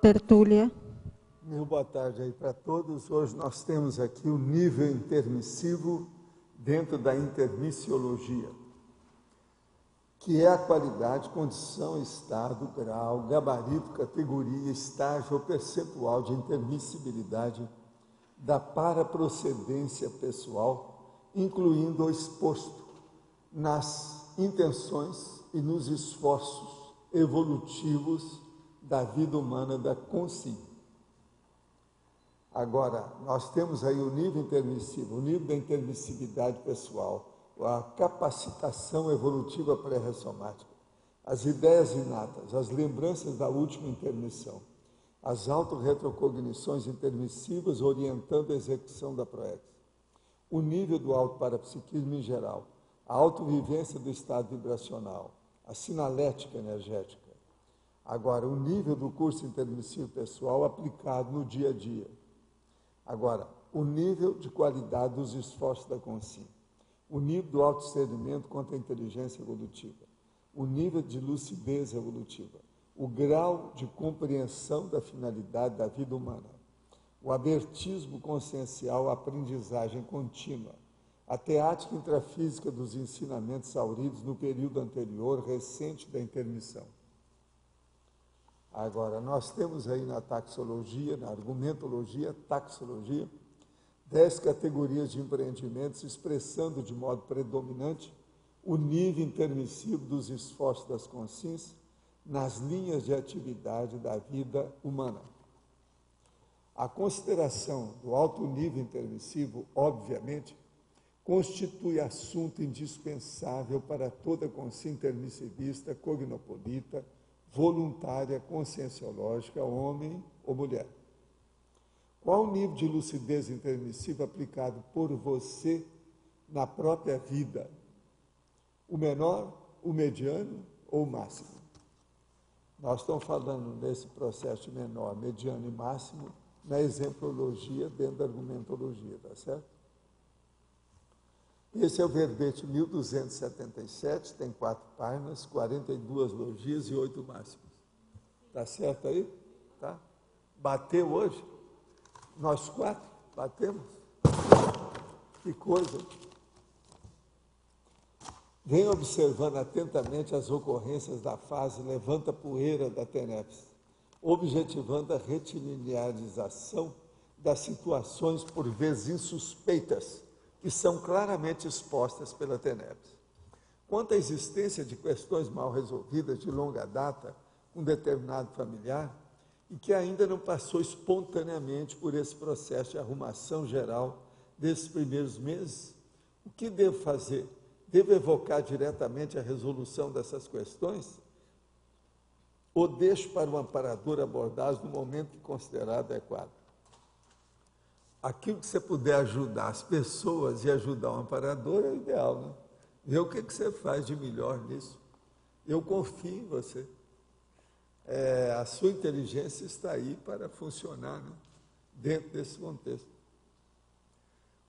tertúlia. Meu boa tarde aí para todos. Hoje nós temos aqui o nível intermissivo dentro da intermissiologia, que é a qualidade, condição, estado, grau, gabarito, categoria, estágio ou percentual de intermissibilidade da paraprocedência pessoal, incluindo o exposto nas intenções e nos esforços evolutivos da vida humana da consciência. Agora, nós temos aí o nível intermissivo, o nível da intermissibilidade pessoal, a capacitação evolutiva pré-ressomática, as ideias inatas, as lembranças da última intermissão, as autorretrocognições intermissivas orientando a execução da proex, o nível do autoparapsiquismo em geral, a autovivência do estado vibracional, a sinalética energética. Agora, o nível do curso intermissivo pessoal aplicado no dia a dia. Agora, o nível de qualidade dos esforços da consciência, o nível do autodiscernimento quanto à inteligência evolutiva, o nível de lucidez evolutiva, o grau de compreensão da finalidade da vida humana, o abertismo consciencial, a aprendizagem contínua, a teática intrafísica dos ensinamentos auridos no período anterior, recente da intermissão. Agora, nós temos aí na taxologia, na argumentologia, taxologia, 10 categorias de empreendimentos expressando de modo predominante o nível intermissivo dos esforços das consciências nas linhas de atividade da vida humana. A consideração do alto nível intermissivo, obviamente, constitui assunto indispensável para toda consciência intermissivista, cognopolita, voluntária, conscienciológica, homem ou mulher. Qual o nível de lucidez intermissiva aplicado por você na própria vida? O menor, o mediano ou o máximo? Nós estamos falando nesse processo de menor, mediano e máximo na exemplologia dentro da argumentologia, tá certo? Esse é o verbete 1277, tem 4 páginas, 42 logias e 8 máximos. Tá certo aí? Tá? Bateu hoje? Nós 4 batemos? Que coisa! Venha observando atentamente as ocorrências da fase levanta poeira da TENEPS, objetivando a retilinearização das situações por vezes insuspeitas, que são claramente expostas pela TENEPS. Quanto à existência de questões mal resolvidas de longa data com um determinado familiar e que ainda não passou espontaneamente por esse processo de arrumação geral desses primeiros meses, o que devo fazer? Devo evocar diretamente a resolução dessas questões? Ou deixo para o amparador abordá-las no momento que considerar adequado? Aquilo que você puder ajudar as pessoas e ajudar o amparador é o ideal, né? Vê o que você faz de melhor nisso. Eu confio em você. A sua inteligência está aí para funcionar, né? Dentro desse contexto.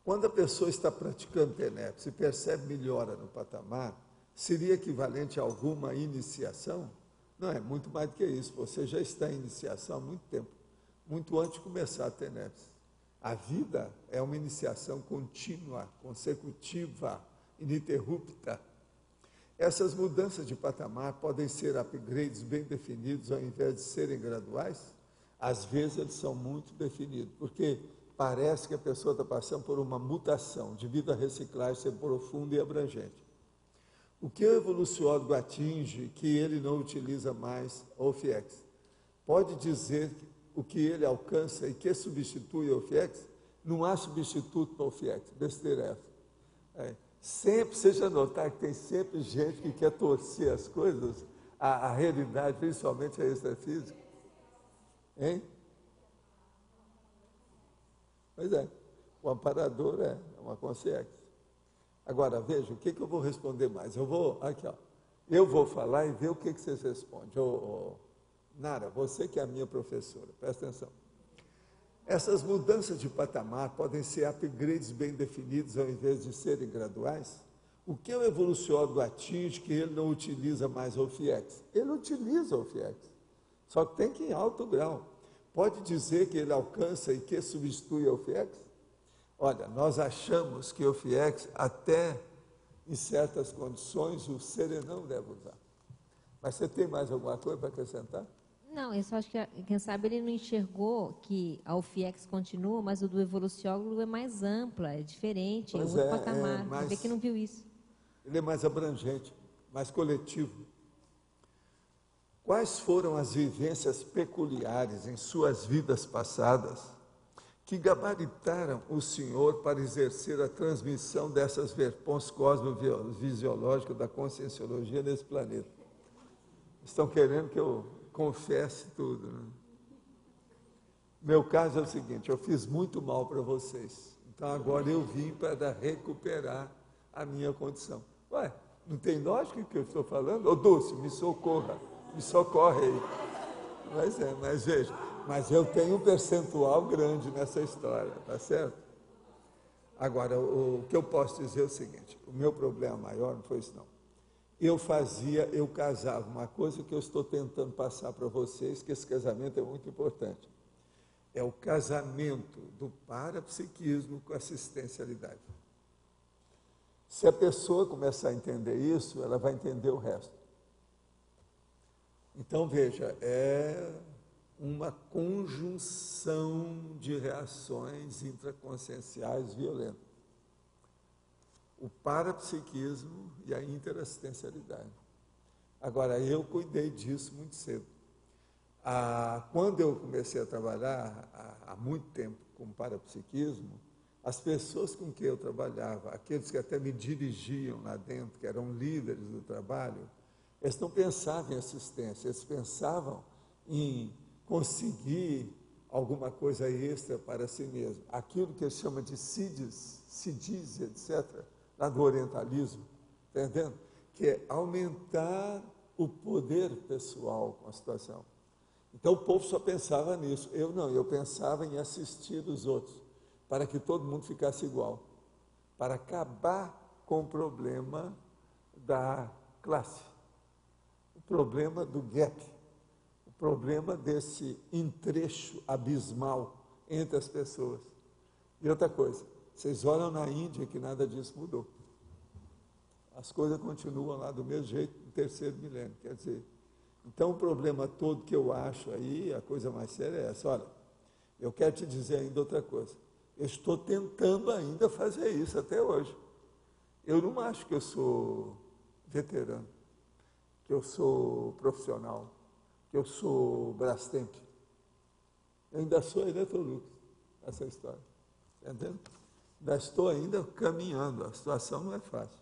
Quando a pessoa está praticando TENEPS e percebe melhora no patamar, seria equivalente a alguma iniciação? Não, é muito mais do que isso. Você já está em iniciação há muito tempo, muito antes de começar a TENEPS. A vida é uma iniciação contínua, consecutiva, ininterrupta. Essas mudanças de patamar podem ser upgrades bem definidos ao invés de serem graduais? Às vezes eles são muito definidos, porque parece que a pessoa está passando por uma mutação devido à reciclagem ser profunda e abrangente. O que o evoluciólogo atinge que ele não utiliza mais o OFIEX? Pode dizer o que ele alcança e que substitui o OFIEX? Não há substituto para o OFIEX, besteira essa. Sempre, você já notar que tem sempre gente que quer torcer as coisas, a realidade, principalmente a extrafísica. Hein? Pois é, o amparador é uma consciência. Agora, veja, o que eu vou responder mais? Eu vou falar e ver o que vocês respondem. Nara, você que é a minha professora, presta atenção. Essas mudanças de patamar podem ser upgrades bem definidos ao invés de serem graduais? O que o evoluciólogo atinge que ele não utiliza mais o OFIEX? Ele utiliza o OFIEX, só que tem que ir em alto grau. pode dizer que ele alcança e que substitui o FIEX? Olha, nós achamos que o FIEX, até em certas condições, o Serenão deve usar. Mas você tem mais alguma coisa para acrescentar? Não, eu só acho que, quem sabe, ele não enxergou que a UFIEX continua, mas o do evoluciólogo é mais ampla, é diferente, Pois é outro é, patamar. mas Vê que não viu isso. ele é mais abrangente, mais coletivo. Quais foram as vivências peculiares em suas vidas passadas que gabaritaram o senhor para exercer a transmissão dessas verpões cosmovisiológicas da conscienciologia nesse planeta? Estão querendo que eu confesse tudo, né? Meu caso é o seguinte, eu fiz muito mal para vocês, então agora eu vim para recuperar a minha condição. Ué, não tem lógica o que eu estou falando? Ô Dulce, me socorra, me socorre aí. Mas veja, mas eu tenho um percentual grande nessa história, tá certo? Agora, o que eu posso dizer é o seguinte, o meu problema maior não foi isso não. Eu casava, uma coisa que eu estou tentando passar para vocês, que esse casamento é muito importante. É o casamento do parapsiquismo com assistencialidade. Se a pessoa começar a entender isso, ela vai entender o resto. Então, veja, é uma conjunção de reações intraconscienciais violentas. O parapsiquismo e a interassistencialidade. Agora, eu cuidei disso muito cedo. Quando eu comecei a trabalhar, há muito tempo, com parapsiquismo, as pessoas com quem eu trabalhava, aqueles que até me dirigiam lá dentro, que eram líderes do trabalho, eles não pensavam em assistência, eles pensavam em conseguir alguma coisa extra para si mesmo. Aquilo que eles chamam de CIDs, etc., lá do orientalismo, está entendendo? Que é aumentar o poder pessoal com a situação. Então o povo só pensava nisso. Eu não, eu pensava em assistir os outros, para que todo mundo ficasse igual, para acabar com o problema da classe, o problema do gap, o problema desse entrecho abismal entre as pessoas. E outra coisa, vocês olham na Índia que nada disso mudou. As coisas continuam lá do mesmo jeito no terceiro milênio, quer dizer. Então o problema todo que eu acho aí, a coisa mais séria é essa. Olha, eu quero te dizer ainda outra coisa. Eu estou tentando ainda fazer isso até hoje. Eu não acho que eu sou veterano, que eu sou profissional, que eu sou Brastemp. Eu ainda sou Electrolux, essa história. Está entendendo? Ainda estou ainda caminhando, a situação não é fácil.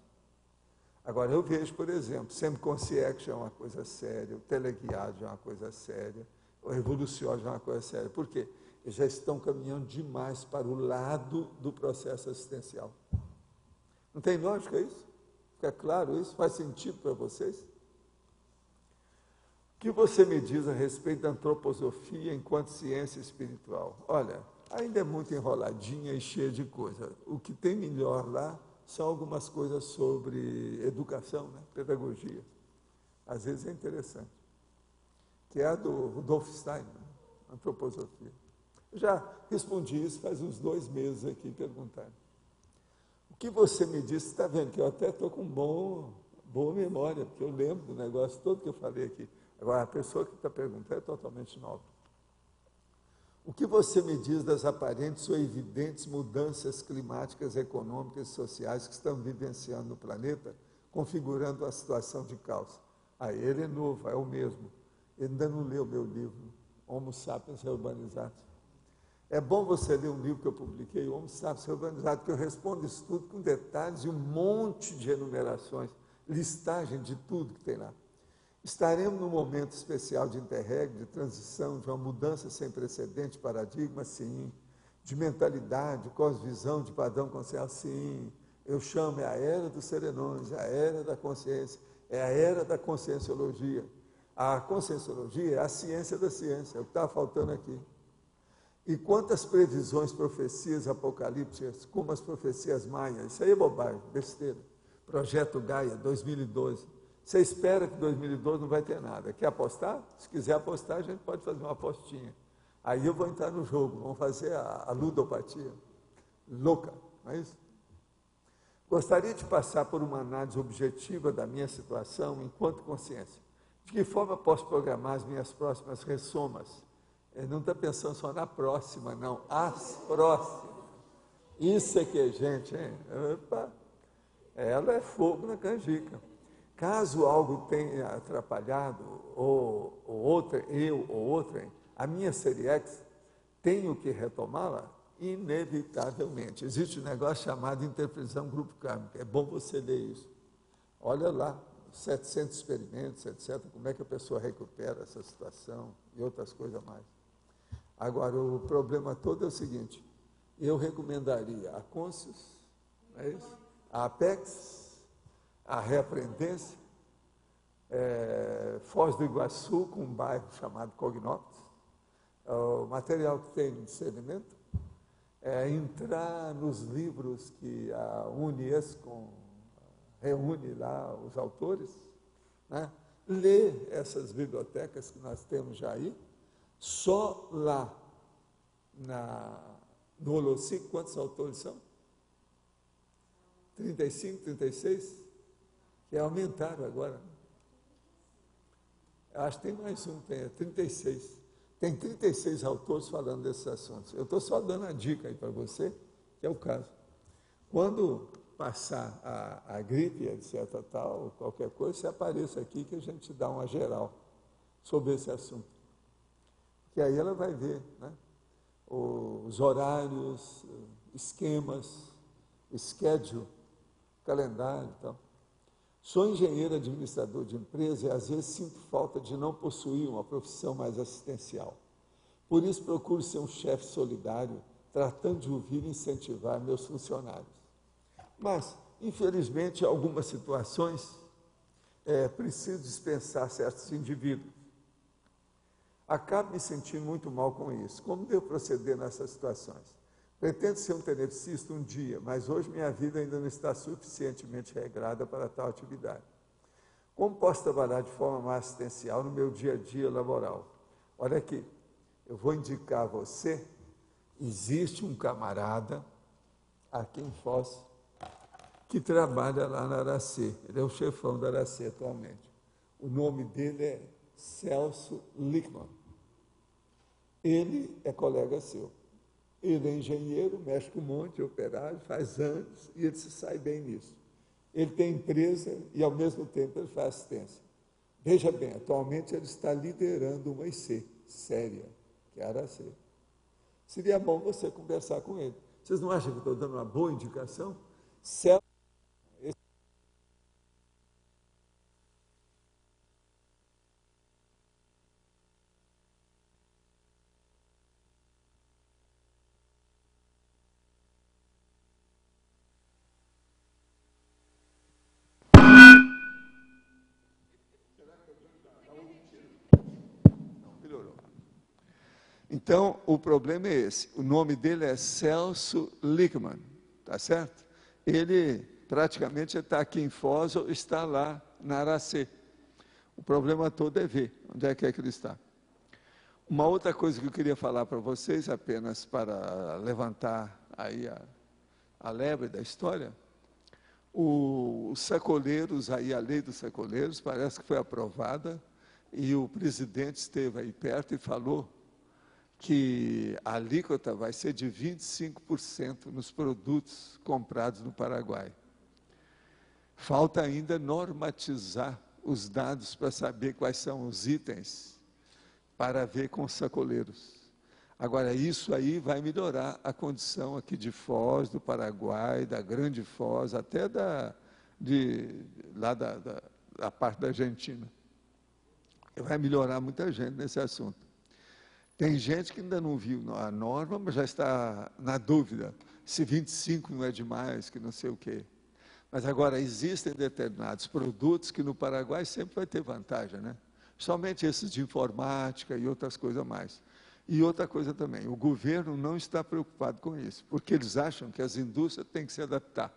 Agora, eu vejo, por exemplo, Semconsciex é uma coisa séria, o teleguiado é uma coisa séria, o revoluciólogo é uma coisa séria. Por quê? Eles já estão caminhando demais para o lado do processo assistencial. Não tem lógica isso? Fica claro isso? Faz sentido para vocês? O que você me diz a respeito da antroposofia enquanto ciência espiritual? Olha, ainda é muito enroladinha e cheia de coisa. O que tem melhor lá são algumas coisas sobre educação, né? Pedagogia. Às vezes é interessante. Que é a do Rudolf Steiner, antroposofia. Eu já respondi isso faz uns 2 meses aqui, perguntando. O que você me disse, está vendo que eu até estou com boa memória, porque eu lembro do negócio todo que eu falei aqui. Agora, a pessoa que está perguntando é totalmente nova. O que você me diz das aparentes ou evidentes mudanças climáticas, econômicas e sociais que estão vivenciando no planeta, configurando a situação de caos? Ele é novo, é o mesmo. Ele ainda não leu meu livro, Homo Sapiens Reurbanizados. É bom você ler um livro que eu publiquei, Homo Sapiens Reurbanizados, que eu respondo isso tudo com detalhes e um monte de enumerações, listagem de tudo que tem lá. Estaremos num momento especial de interregno, de transição, de uma mudança sem precedente de paradigma, sim. De mentalidade, de cosvisão, de padrão consciencial, sim. Eu chamo, é a era dos serenões, é a era da consciência, é a era da conscienciologia. A conscienciologia é a ciência da ciência, é o que está faltando aqui. E quantas previsões, profecias apocalípticas, como as profecias maias, isso aí é bobagem, besteira. Projeto Gaia, 2012. Você espera que 2012 não vai ter nada. Quer apostar? Se quiser apostar, a gente pode fazer uma apostinha. Aí eu vou entrar no jogo, vamos fazer a ludopatia louca, não é isso? Gostaria de passar por uma análise objetiva da minha situação enquanto consciência. De que forma posso programar as minhas próximas ressomas? Não está pensando só na próxima, não, as próximas. Isso é que é gente, hein? Opa, ela é fogo na canjica. Caso algo tenha atrapalhado, ou outra, eu ou outra, a minha série X, tenho que retomá-la? Inevitavelmente. Existe um negócio chamado interpretação grupo kármico. É bom você ler isso. Olha lá, 700 experimentos, etc., como é que a pessoa recupera essa situação e outras coisas mais. Agora, o problema todo é o seguinte, eu recomendaria a Conscius, é isso? A Apex, a Reaprendência, Foz do Iguaçu, com um bairro chamado Cognópolis, o material que tem no discernimento, entrar nos livros que a Unesco reúne lá os autores, né? Ler essas bibliotecas que nós temos já aí, só lá no Holocico, quantos autores são? 35, 36? Que aumentaram agora. Acho que tem mais um, tem 36. Tem 36 autores falando desses assuntos. Eu estou só dando a dica aí para você, que é o caso. Quando passar a gripe, etc., tal, qualquer coisa, você apareça aqui que a gente dá uma geral sobre esse assunto. Que aí ela vai ver, né, os horários, esquemas, schedule, calendário e tal. Sou engenheiro administrador de empresa e às vezes sinto falta de não possuir uma profissão mais assistencial. Por isso procuro ser um chefe solidário, tratando de ouvir e incentivar meus funcionários. Mas, infelizmente, em algumas situações, preciso dispensar certos indivíduos. Acabo me sentindo muito mal com isso. Como devo proceder nessas situações? Pretendo ser um tenepsista um dia, mas hoje minha vida ainda não está suficientemente regrada para tal atividade. Como posso trabalhar de forma mais assistencial no meu dia a dia laboral? Olha aqui, eu vou indicar a você, existe um camarada aqui em Foz que trabalha lá na Aracê, ele é o chefão da Aracê atualmente. O nome dele é Celso Lickman. Ele é colega seu. Ele é engenheiro, mexe com um monte de operário, faz anos, e ele se sai bem nisso. Ele tem empresa e, ao mesmo tempo, ele faz assistência. Veja bem, atualmente ele está liderando uma IC séria, que é a Aracê. Seria bom você conversar com ele. Vocês não acham que eu estou dando uma boa indicação? Então, o problema é esse. O nome dele é Celso Lickman, tá certo? Ele praticamente está aqui em Foz ou está lá na Aracê. O problema todo é ver onde é que ele está. Uma outra coisa que eu queria falar para vocês, apenas para levantar aí a lebre da história, os sacoleiros, aí a lei dos sacoleiros parece que foi aprovada e o presidente esteve aí perto e falou que a alíquota vai ser de 25% nos produtos comprados no Paraguai. Falta ainda normatizar os dados para saber quais são os itens para ver com os sacoleiros. Agora, isso aí vai melhorar a condição aqui de Foz, do Paraguai, da Grande Foz, até da parte da Argentina. Vai melhorar muita gente nesse assunto. Tem gente que ainda não viu a norma, mas já está na dúvida se 25 não é demais, que não sei o quê. Mas agora, existem determinados produtos que no Paraguai sempre vai ter vantagem, né? Somente esses de informática e outras coisas mais. E outra coisa também, o governo não está preocupado com isso, porque eles acham que as indústrias têm que se adaptar.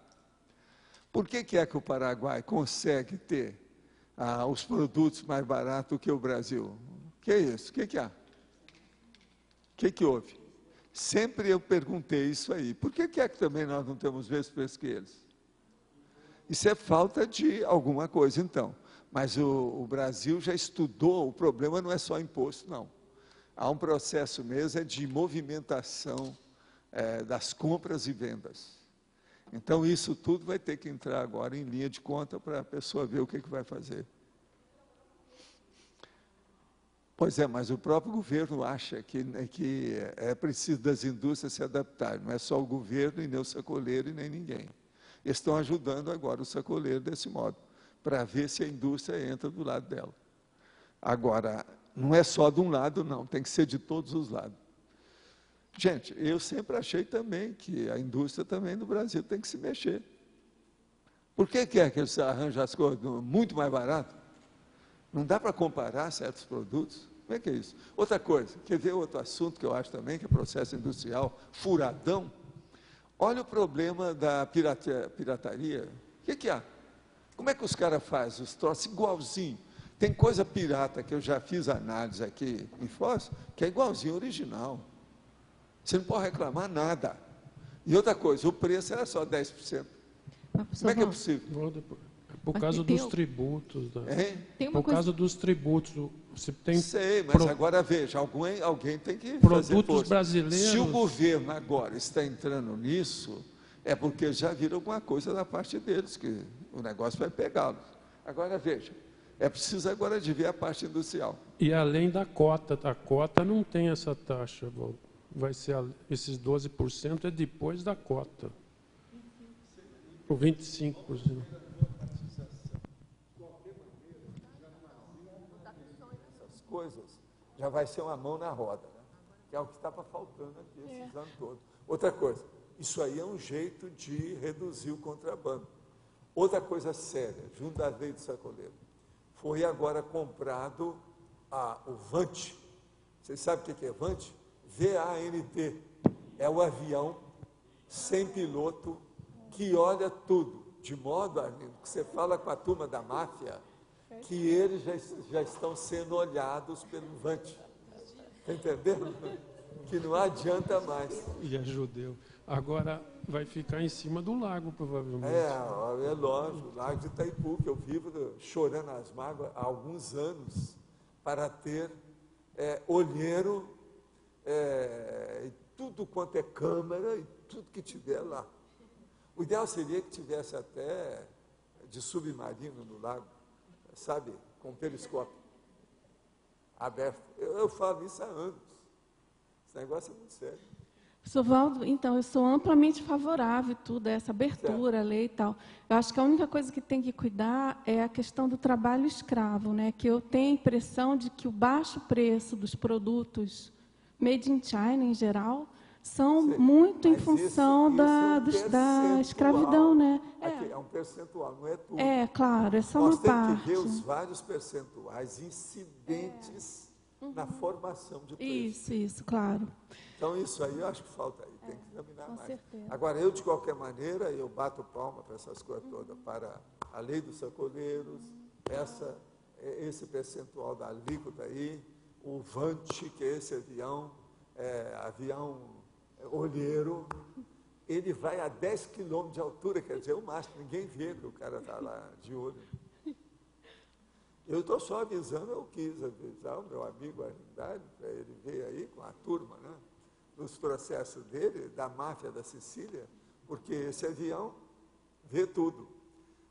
Por que é que o Paraguai consegue ter os produtos mais baratos que o Brasil? Que é isso? O que há? que houve? Sempre eu perguntei isso aí. Por que é que também nós não temos mesmo preço que eles? Isso é falta de alguma coisa, então. Mas o Brasil já estudou, o problema não é só imposto, não. Há um processo mesmo de movimentação das compras e vendas. Então, isso tudo vai ter que entrar agora em linha de conta para a pessoa ver o que vai fazer. Pois é, mas o próprio governo acha que é preciso das indústrias se adaptarem. Não é só o governo, e nem o sacoleiro, e nem ninguém. Eles estão ajudando agora o sacoleiro desse modo, para ver se a indústria entra do lado dela. Agora, não é só de um lado, não, tem que ser de todos os lados. Gente, eu sempre achei também que a indústria também no Brasil tem que se mexer. Por que é que eles arranjam as coisas muito mais barato? Não dá para comparar certos produtos? Como é que é isso? Outra coisa, quer ver outro assunto que eu acho também, que é processo industrial, furadão? Olha o problema da pirataria. O que há? Como é que os caras fazem os troços igualzinho? Tem coisa pirata que eu já fiz análise aqui em Foz, que é igualzinho ao original. Você não pode reclamar nada. E outra coisa, o preço era só 10%. Como é que é possível? Por causa dos tributos. Por causa dos tributos. Você tem Sei, mas agora veja, alguém tem que produtos fazer força. brasileiros. Se o governo agora está entrando nisso, é porque já viram alguma coisa da parte deles, que o negócio vai pegá-los. Agora veja, é preciso agora de ver a parte industrial. E além da cota, a cota não tem essa taxa, vai ser esses 12% é depois da cota. Por 25%. Coisas, já vai ser uma mão na roda, né? Que é o que estava faltando aqui esses anos todos. Outra coisa, isso aí é um jeito de reduzir o contrabando. Outra coisa séria, junto da lei do sacoleiro, foi agora comprado o VANT. Vocês sabem o que é VANT? V-A-N-T. É o avião sem piloto que olha tudo, de modo, Arlindo, que você fala com a turma da máfia, que eles já estão sendo olhados pelo VANT. Está entendendo? Que não adianta mais. E é judeu. Agora vai ficar em cima do lago, provavelmente. É lógico, o Lago de Itaipu, que eu vivo chorando as mágoas há alguns anos, para ter olheiro, e tudo quanto é câmera, e tudo que tiver lá. O ideal seria que tivesse até de submarino no lago, sabe, com periscópio aberto. Eu falo isso há anos. Esse negócio é muito sério. Professor Valdo, então, eu sou amplamente favorável a tudo, a essa abertura, a lei e tal. Eu acho que a única coisa que tem que cuidar é a questão do trabalho escravo, né? Que eu tenho a impressão de que o baixo preço dos produtos made in China, em geral, são muito em função da escravidão, né? É um percentual, não é tudo. É, claro, é só uma parte. Nós temos que ver os vários percentuais incidentes na formação de preço. Isso, claro. Então, isso aí eu acho que falta aí, tem que examinar mais. Certeza. Agora, eu, de qualquer maneira, eu bato palma para essas coisas todas, para a lei dos sacoleiros, esse percentual da alíquota aí, o VANT, que é esse avião olheiro, ele vai a 10 quilômetros de altura, quer dizer, o máximo, ninguém vê que o cara está lá de olho. Eu estou só avisando, eu quis avisar o meu amigo Arlindade, para ele ver aí com a turma, né, nos processos dele, da máfia da Sicília, porque esse avião vê tudo.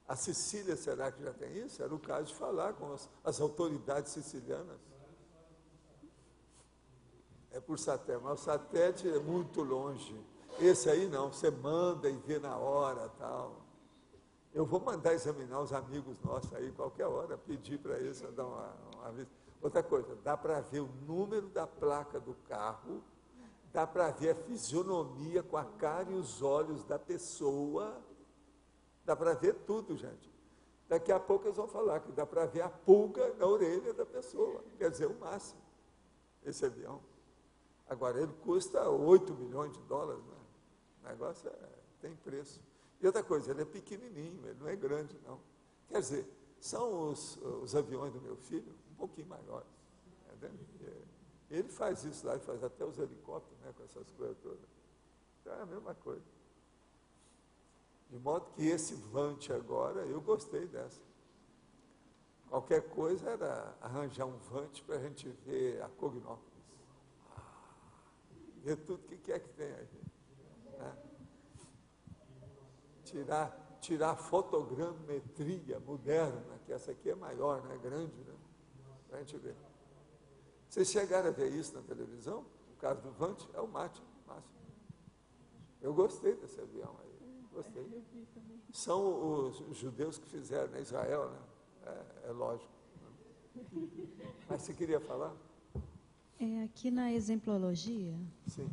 A Sicília, será que já tem isso? Era o caso de falar com as autoridades sicilianas. É por satélite, mas o satélite é muito longe. Esse aí não, você manda e vê na hora, tal. Eu vou mandar examinar os amigos nossos aí, qualquer hora, pedir para eles dar uma vez. Outra coisa, dá para ver o número da placa do carro, dá para ver a fisionomia com a cara e os olhos da pessoa, dá para ver tudo, gente. Daqui a pouco eles vão falar que dá para ver a pulga na orelha da pessoa, quer dizer, o máximo, esse avião. Agora, ele custa 8 milhões de dólares, né? O negócio tem preço. E outra coisa, ele é pequenininho, ele não é grande, não. Quer dizer, são os aviões do meu filho um pouquinho maiores. Ele faz isso lá, ele faz até os helicópteros, né, com essas coisas todas. Então é a mesma coisa. De modo que esse Vant agora, eu gostei dessa. Qualquer coisa era arranjar um Vant para a gente ver a Cognópolis. Ver tudo o que é que tem aí. Né? Tirar fotogrametria moderna, que essa aqui é maior, né? Grande, né? Para a gente ver. Vocês chegaram a ver isso na televisão? O caso do Vant é o máximo. Eu gostei desse avião aí. Gostei. São os judeus que fizeram, né? Israel, né? É lógico. Mas você queria falar? Aqui na exemplologia, Sim.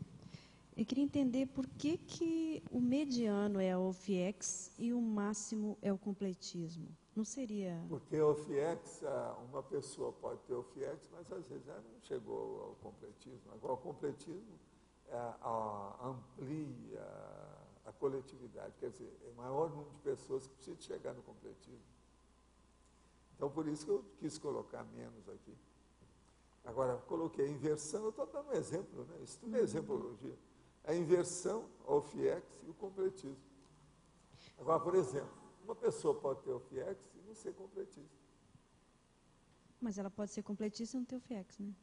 eu queria entender por que o mediano é a OFIEX e o máximo é o completismo. Não seria... Porque o OFIEX, uma pessoa pode ter OFIEX, mas às vezes ela não chegou ao completismo. Agora, o completismo amplia a coletividade, quer dizer, é o maior número de pessoas que precisam chegar no completismo. Então, por isso que eu quis colocar menos aqui. Agora, coloquei a inversão, eu estou dando um exemplo, né? Isso tudo é exemplologia. A inversão, o OFIEX e o completismo. Agora, por exemplo, uma pessoa pode ter OFIEX e não ser completista. Mas ela pode ser completista e não ter OFIEX, né?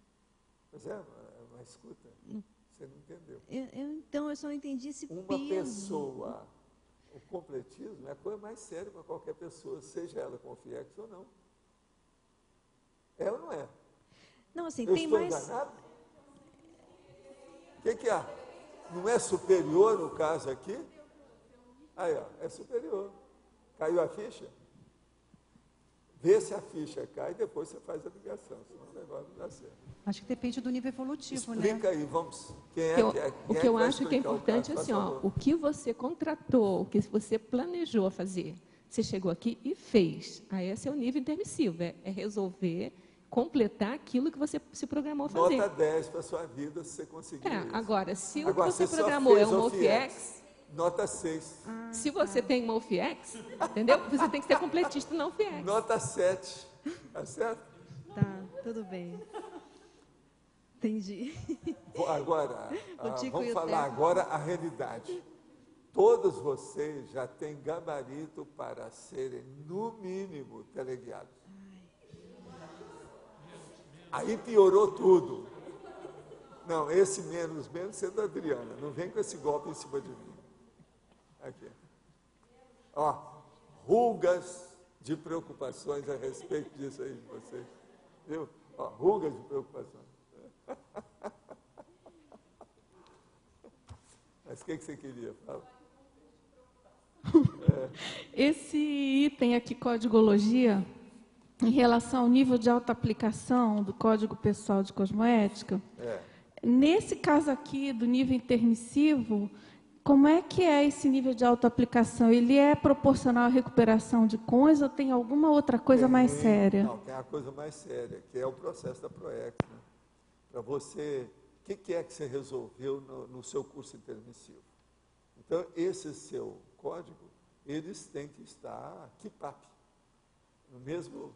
Pois é, mas escuta, você não entendeu. Então, eu só não entendi esse Uma peso. pessoa, o completismo é a coisa mais séria para qualquer pessoa, seja ela com OFIEX ou não. É ou não é? Não, assim, Eu tem estou mais... enganado? O que há? Não é superior o caso aqui? Aí, ó, é superior. Caiu a ficha? Vê se a ficha cai e depois você faz a ligação, senão o negócio não dá certo. Acho que depende do nível evolutivo, Explica né? aí, vamos. O que eu acho que é importante é assim, ó, o que você contratou, o que você planejou fazer, você chegou aqui e fez. Aí esse é o nível intermissivo, é resolver, completar aquilo que você se programou a fazer. Nota 10 para a sua vida, se você conseguir isso. Agora, se o que Agora, você só programou é fez um OFIEX, OFIEX, nota 6. se você tem uma OFIEX, entendeu? Você tem que ser completista na OFIEX. Nota 7. Tá certo? Tá, tudo bem. Entendi. Agora, O Tico e vamos o falar Teco. agora a realidade. Todos vocês já têm gabarito para serem, no mínimo, teleguiados. Aí piorou tudo. Não, esse menos é da Adriana. Não vem com esse golpe em cima de mim. Aqui. Ó, rugas de preocupações a respeito disso aí de vocês. Viu? Ó, rugas de preocupações. Mas o que você queria falar? Esse item aqui, códigologia, em relação ao nível de autoaplicação do Código Pessoal de Cosmoética, nesse caso aqui, do nível intermissivo, como é que é esse nível de autoaplicação? Ele é proporcional à recuperação de coisa ou tem alguma outra coisa mais séria? Não, tem a coisa mais séria, que é o processo da PROEX. Né? Para você, o que é que você resolveu no seu curso intermissivo? Então, esse seu código, eles têm que estar KIPAP, no mesmo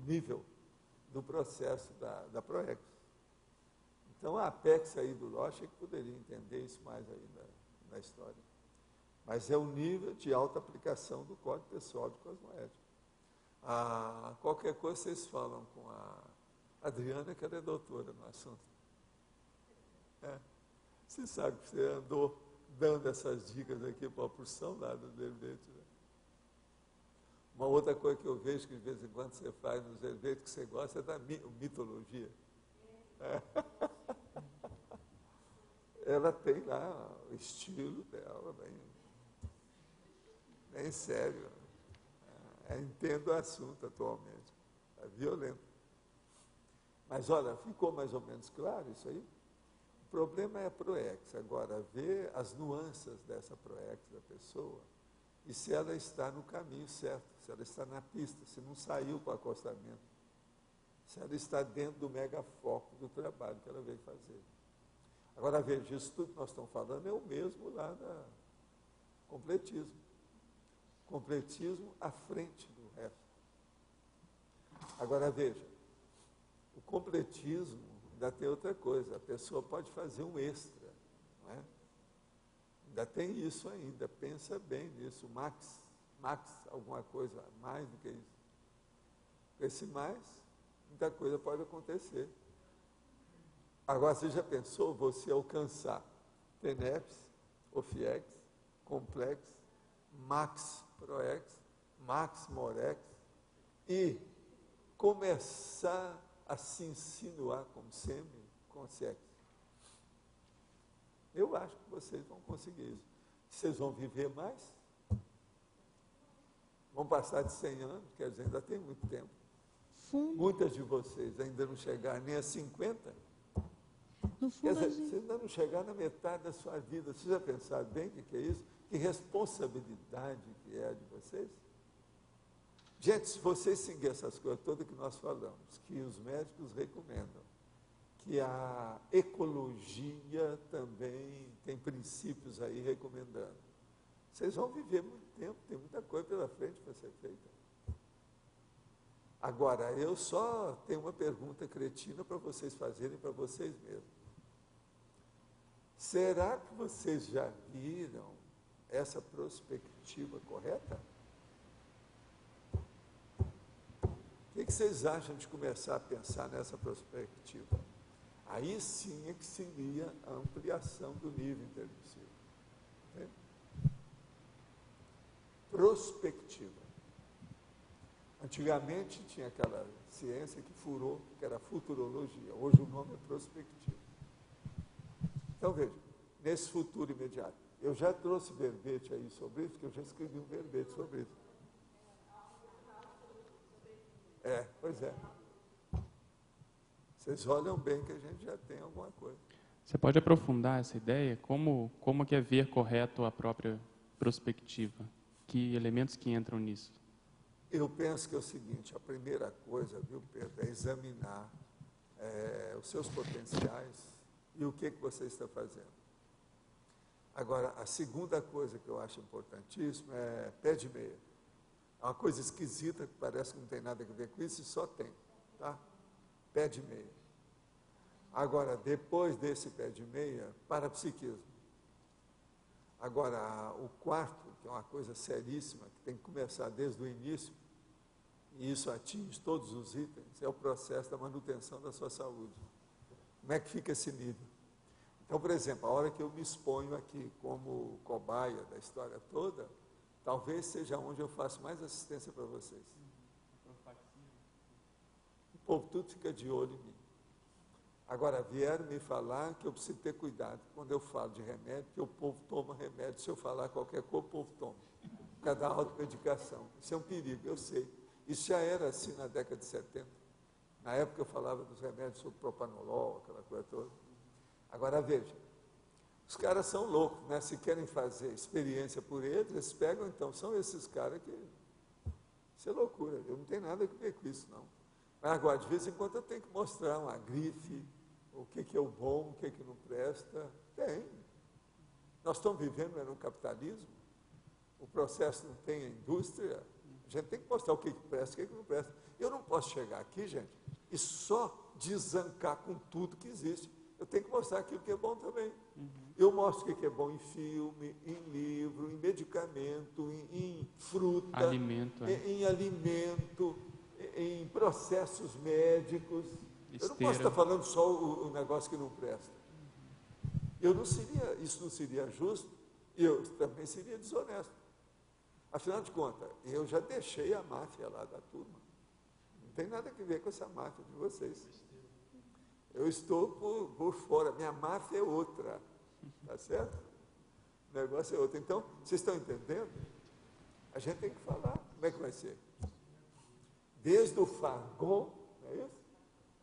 nível do processo da PROEX. Então, a Apex aí do Rocha é que poderia entender isso mais aí na história. Mas é o nível de alta aplicação do Código Pessoal de Cosmoética. Qualquer coisa vocês falam com a Adriana, que ela é doutora no assunto. Você sabe que você andou dando essas dicas aqui para a porção lá do verbete. Né? Uma outra coisa que eu vejo que de vez em quando você faz nos verbetes que você gosta é da mitologia. Ela tem lá o estilo dela, bem sério. Entendo o assunto atualmente. É violento. Mas, olha, ficou mais ou menos claro isso aí? O problema é a PROEX. Agora, ver as nuances dessa PROEX da pessoa e se ela está no caminho certo, se ela está na pista, se não saiu para o acostamento, se ela está dentro do megafoco do trabalho que ela veio fazer. Agora, veja, isso tudo que nós estamos falando é o mesmo lá da completismo. Completismo à frente do resto. Agora, veja, o completismo ainda tem outra coisa, a pessoa pode fazer um extra, não é? Ainda tem isso ainda, pensa bem nisso, max, alguma coisa mais do que isso. Com esse mais, muita coisa pode acontecer. Agora, você já pensou você alcançar TENEPS, OFIEX, Complex, Max ProEx, Max Morex e começar a se insinuar como semi-consciente? Eu acho que vocês vão conseguir isso. Vocês vão viver mais? Vão passar de 100 anos, quer dizer, ainda tem muito tempo. Muitas de vocês ainda não chegaram nem a 50. No Quer fundo, dizer, vocês ainda não chegaram na metade da sua vida. Vocês já pensaram bem o que é isso? Que responsabilidade que é de vocês? Gente, se vocês seguirem essas coisas todas que nós falamos, que os médicos recomendam, que a ecologia também tem princípios aí recomendando, vocês vão viver muito tempo, tem muita coisa pela frente para ser feita. Agora, eu só tenho uma pergunta cretina para vocês fazerem para vocês mesmos. Será que vocês já viram essa perspectiva correta? O que vocês acham de começar a pensar nessa perspectiva? Aí sim é que seria a ampliação do nível intermissivo. Entende? Prospectiva. Antigamente tinha aquela ciência que furou, que era futurologia. Hoje o nome é prospectiva. Então veja, nesse futuro imediato, eu já trouxe verbete aí sobre isso, porque eu já escrevi um verbete sobre isso. Pois é. Vocês olham bem que a gente já tem alguma coisa. Você pode aprofundar essa ideia? Como que é ver correto a própria prospectiva? Que elementos que entram nisso? Eu penso que é o seguinte, a primeira coisa, viu, Pedro, é examinar os seus potenciais e o que você está fazendo. Agora, a segunda coisa que eu acho importantíssima é pé de meia. É uma coisa esquisita, que parece que não tem nada a ver com isso, e só tem, tá? Pé de meia. Agora, depois desse pé de meia, parapsiquismo. Agora, o quarto, que é uma coisa seríssima, que tem que começar desde o início, e isso atinge todos os itens, é o processo da manutenção da sua saúde. Como é que fica esse nível? Então, por exemplo, a hora que eu me exponho aqui como cobaia da história toda, talvez seja onde eu faço mais assistência para vocês. O povo tudo fica de olho em mim. Agora, vieram me falar que eu preciso ter cuidado quando eu falo de remédio, que o povo toma remédio. Se eu falar qualquer coisa, o povo toma. Por causa da automedicação. Isso é um perigo, eu sei. Isso já era assim na década de 70. Na época eu falava dos remédios sobre propanolol, aquela coisa toda. Agora, veja, os caras são loucos, né? Se querem fazer experiência por eles pegam, então, são esses caras que... Isso é loucura, eu não tenho nada a ver com isso, não. Mas agora, de vez em quando, eu tenho que mostrar uma grife, o que é o bom, o que não presta. Tem. Nós estamos vivendo no capitalismo, o processo não tem a indústria, a gente tem que mostrar o que presta e o que não presta. Eu não posso chegar aqui, gente, e só desancar com tudo que existe. Eu tenho que mostrar aquilo que é bom também. Eu mostro o que é bom em filme, em livro, em medicamento, em fruta, alimento, em alimento, em processos médicos. Esteira. Eu não posso estar falando só o negócio que não presta. Isso não seria justo, e eu também seria desonesto. Afinal de contas, eu já deixei a máfia lá da turma. Não tem nada a ver com essa máfia de vocês. Eu estou por fora, minha máfia é outra, tá certo? O negócio é outro. Então, vocês estão entendendo? A gente tem que falar como é que vai ser. Desde o Fargon, não é isso?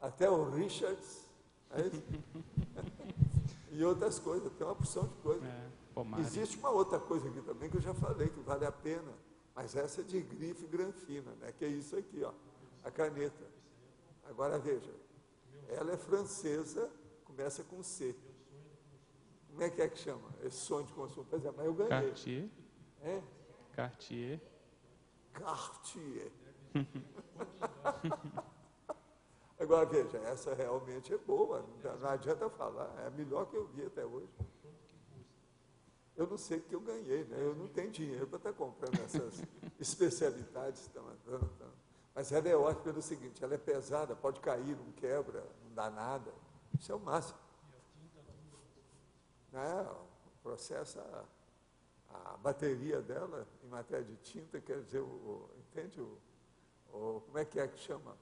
Até o Richards, não é isso? E outras coisas, tem uma porção de coisas. Existe uma outra coisa aqui também que eu já falei, que vale a pena, mas essa é de grife granfina, né? Que é isso aqui, ó, a caneta. Agora veja, ela é francesa, começa com C. Como é que chama? Esse sonho de consumo. Pois é, mas eu ganhei. Cartier. É? Cartier. Cartier. Agora, veja, essa realmente é boa, não adianta falar, é a melhor que eu vi até hoje. Eu não sei porque eu ganhei, né? Eu não tenho dinheiro para estar comprando essas especialidades que estão andando. Mas ela é ótima pelo seguinte, ela é pesada, pode cair, não quebra, não dá nada. Isso é o máximo. Processa a bateria dela em matéria de tinta, quer dizer, entende? Como é que chama?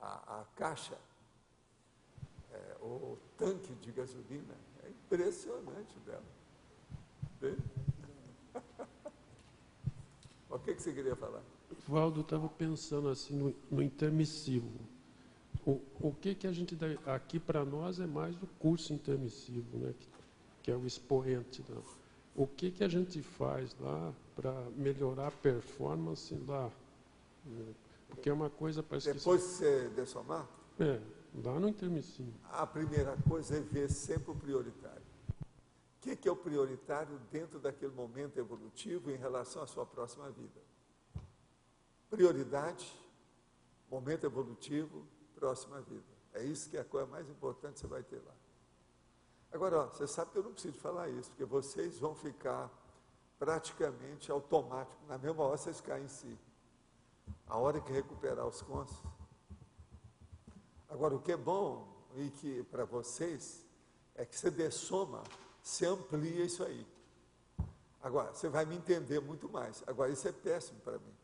A caixa, o tanque de gasolina, é impressionante dela. O que você queria falar? Valdo, estava pensando assim no intermissivo. O que a gente dá aqui para nós é mais o curso intermissivo, né? Que é o expoente. Né? O que a gente faz lá para melhorar a performance lá? Né? Porque é uma coisa... Parece depois que você dessomar? Lá no intermissivo. A primeira coisa é ver sempre o prioritário. O que é o prioritário dentro daquele momento evolutivo em relação à sua próxima vida? Prioridade, momento evolutivo, próxima vida. É isso que é a coisa mais importante que você vai ter lá. Agora, você sabe que eu não preciso falar isso, porque vocês vão ficar praticamente automático. Na mesma hora vocês caem em si. A hora que recuperar os cônscios. Agora, o que é bom e que para vocês é que você dessoma, você amplia isso aí. Agora, você vai me entender muito mais. Agora, isso é péssimo para mim.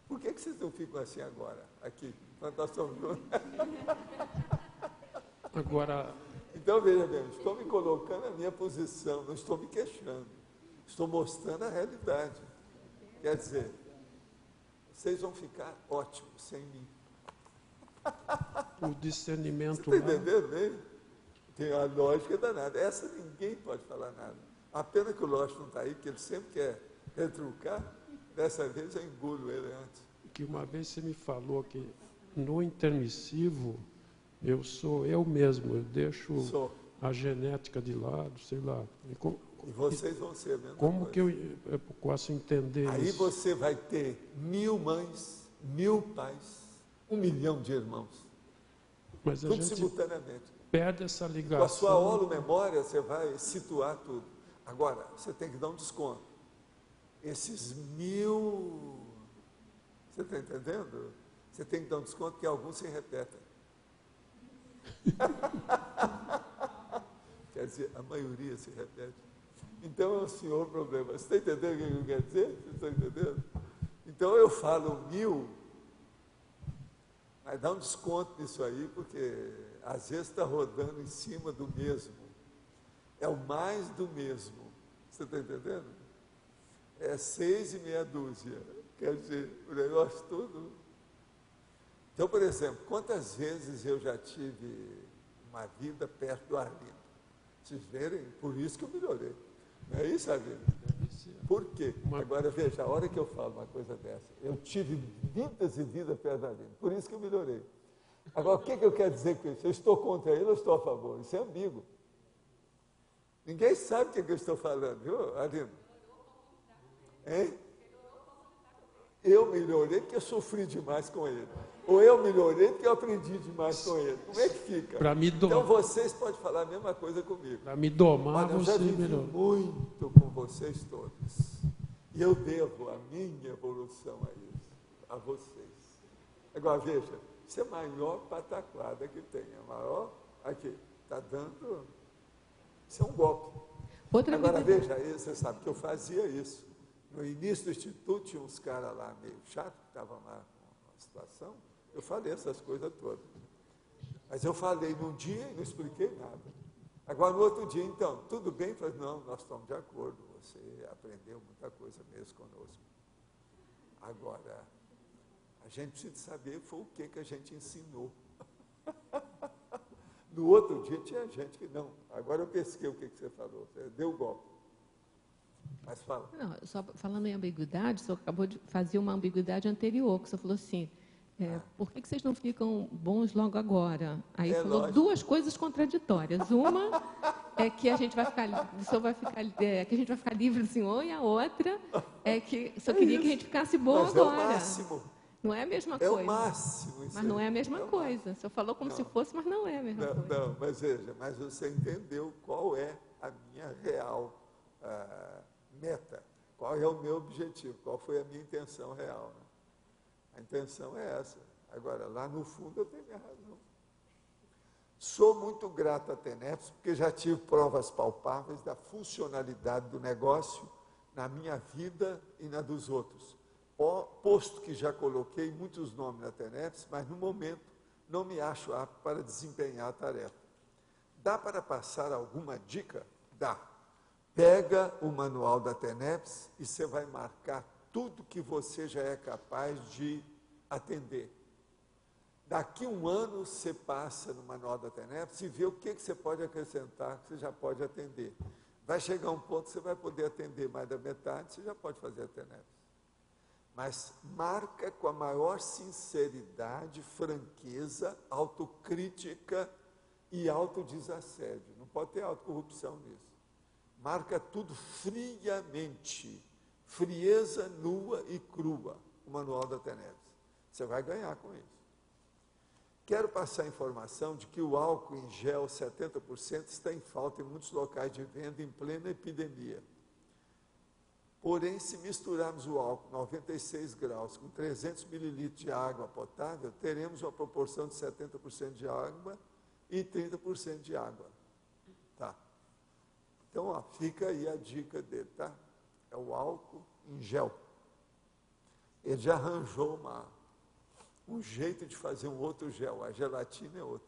Por que vocês não ficam assim agora, aqui, quando nós estamos juntos? Agora... Então, veja bem, estou me colocando na minha posição, não estou me queixando. Estou mostrando a realidade. Quer dizer, vocês vão ficar ótimos sem mim. O discernimento... Você está entendendo bem? Tem a lógica danada. Essa ninguém pode falar nada. A pena que o lógico não está aí, porque ele sempre quer retrucar. Dessa vez eu engulo ele antes. Que uma vez você me falou que no intermissivo eu sou eu mesmo, eu deixo a genética de lado, sei lá. E vocês vão ser a mesma como coisa. Que eu posso entender aí isso? Você vai ter 1000 mães, 1000 pais, 1 milhão de irmãos. Mas a tudo gente simultaneamente. Perde essa ligação. Com a sua holomemória você vai situar tudo. Agora, você tem que dar um desconto. Esses 1000, você está entendendo? Você tem que dar um desconto porque alguns se repetem. Quer dizer, a maioria se repete. Então é o senhor problema. Você está entendendo o que eu quero dizer? Você está entendendo? Então eu falo 1000, mas dá um desconto nisso aí, porque às vezes está rodando em cima do mesmo. É o mais do mesmo. Você está entendendo? É 6 e meia dúzia. Quer dizer, o negócio todo. Então, por exemplo, quantas vezes eu já tive uma vida perto do Arlindo? Vocês verem, por isso que eu melhorei. Não é isso, Arlindo? Por quê? Agora, veja, a hora que eu falo uma coisa dessa, eu tive vidas e vidas perto do Arlindo, por isso que eu melhorei. Agora, o que eu quero dizer com isso? Eu estou contra ele ou estou a favor? Isso é ambíguo. Ninguém sabe o que eu estou falando, viu, Arlindo? Hein? Eu melhorei porque eu sofri demais com ele. Ou eu melhorei porque eu aprendi demais com ele. Como é que fica? Então vocês podem falar a mesma coisa comigo. Para me domar, eu já vivi muito com vocês todos. E eu devo a minha evolução a isso, a vocês. Agora veja, isso é a maior pataquada que tem. A maior, aqui, está dando. Isso é um golpe. Agora veja, aí você sabe que eu fazia isso. No início do Instituto, tinha uns caras lá meio chatos, que estavam lá com uma situação, eu falei essas coisas todas. Mas eu falei num dia e não expliquei nada. Agora, no outro dia, então, tudo bem? Eu falei, não, nós estamos de acordo, você aprendeu muita coisa mesmo conosco. Agora, a gente precisa saber foi o que a gente ensinou. No outro dia, tinha gente que não. Agora eu pesquei o que você falou, você deu o golpe. Mas fala. Não, só falando em ambiguidade, o senhor acabou de fazer uma ambiguidade anterior, que o senhor falou assim, por que vocês não ficam bons logo agora? Aí falou lógico. Duas coisas contraditórias. Uma é que a gente vai ficar, o senhor vai ficar, que a gente vai ficar livre do senhor, e a outra é que o senhor queria que a gente ficasse bom mas agora. É o máximo. Não é a mesma É coisa. o máximo. Isso Mas não é a mesma o coisa. máximo. O senhor falou como Não. se fosse, mas não é a mesma coisa. Não, mas veja, mas você entendeu qual é a minha real meta, qual é o meu objetivo, qual foi a minha intenção real. Né? A intenção é essa. Agora, lá no fundo eu tenho minha razão. Sou muito grato à TENEPS, porque já tive provas palpáveis da funcionalidade do negócio na minha vida e na dos outros. Posto que já coloquei muitos nomes na TENEPS, mas no momento não me acho apto para desempenhar a tarefa. Dá para passar alguma dica? Dá. Pega o manual da TENEPS e você vai marcar tudo que você já é capaz de atender. Daqui um ano, você passa no manual da TENEPS e vê o que você pode acrescentar, que você já pode atender. Vai chegar um ponto que você vai poder atender mais da metade, você já pode fazer a TENEPS. Mas marca com a maior sinceridade, franqueza, autocrítica e autodesassédio. Não pode ter autocorrupção nisso. Marca tudo friamente, frieza nua e crua, o manual da TENEPS. Você vai ganhar com isso. Quero passar a informação de que o álcool em gel 70% está em falta em muitos locais de venda em plena epidemia. Porém, se misturarmos o álcool 96 graus com 300 mililitros de água potável, teremos uma proporção de 70% de água e 30% de água. Tá? Então, ó, fica aí a dica dele, tá? É o álcool em gel. Ele já arranjou um jeito de fazer um outro gel, a gelatina é outro.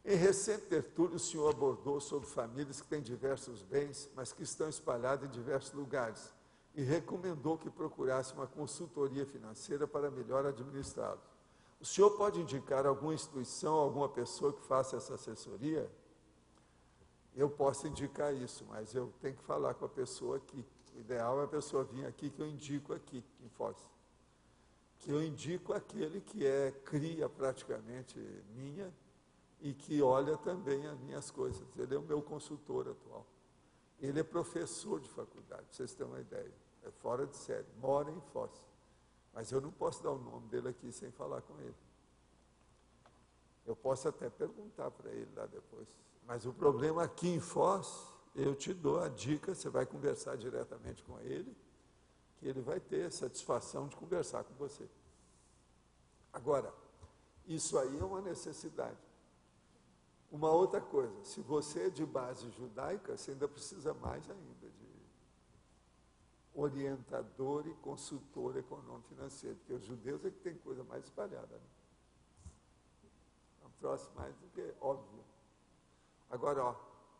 Em recente tertúlia, o senhor abordou sobre famílias que têm diversos bens, mas que estão espalhadas em diversos lugares, e recomendou que procurasse uma consultoria financeira para melhor administrá-los. O senhor pode indicar alguma instituição, alguma pessoa que faça essa assessoria? Eu posso indicar isso, mas eu tenho que falar com a pessoa aqui. O ideal é a pessoa vir aqui, que eu indico aqui, em Foz. Que eu indico aquele que é cria praticamente minha e que olha também as minhas coisas. Ele é o meu consultor atual. Ele é professor de faculdade, para vocês terem uma ideia. É fora de série, mora em Foz. Mas eu não posso dar o nome dele aqui sem falar com ele. Eu posso até perguntar para ele lá depois. Mas o problema aqui em Foz, eu te dou a dica, você vai conversar diretamente com ele, que ele vai ter satisfação de conversar com você. Agora, isso aí é uma necessidade. Uma outra coisa, se você é de base judaica, você ainda precisa mais ainda de orientador e consultor econômico financeiro, porque os judeus é que tem coisa mais espalhada. Né? É um troço mais do que óbvio. Agora, ó,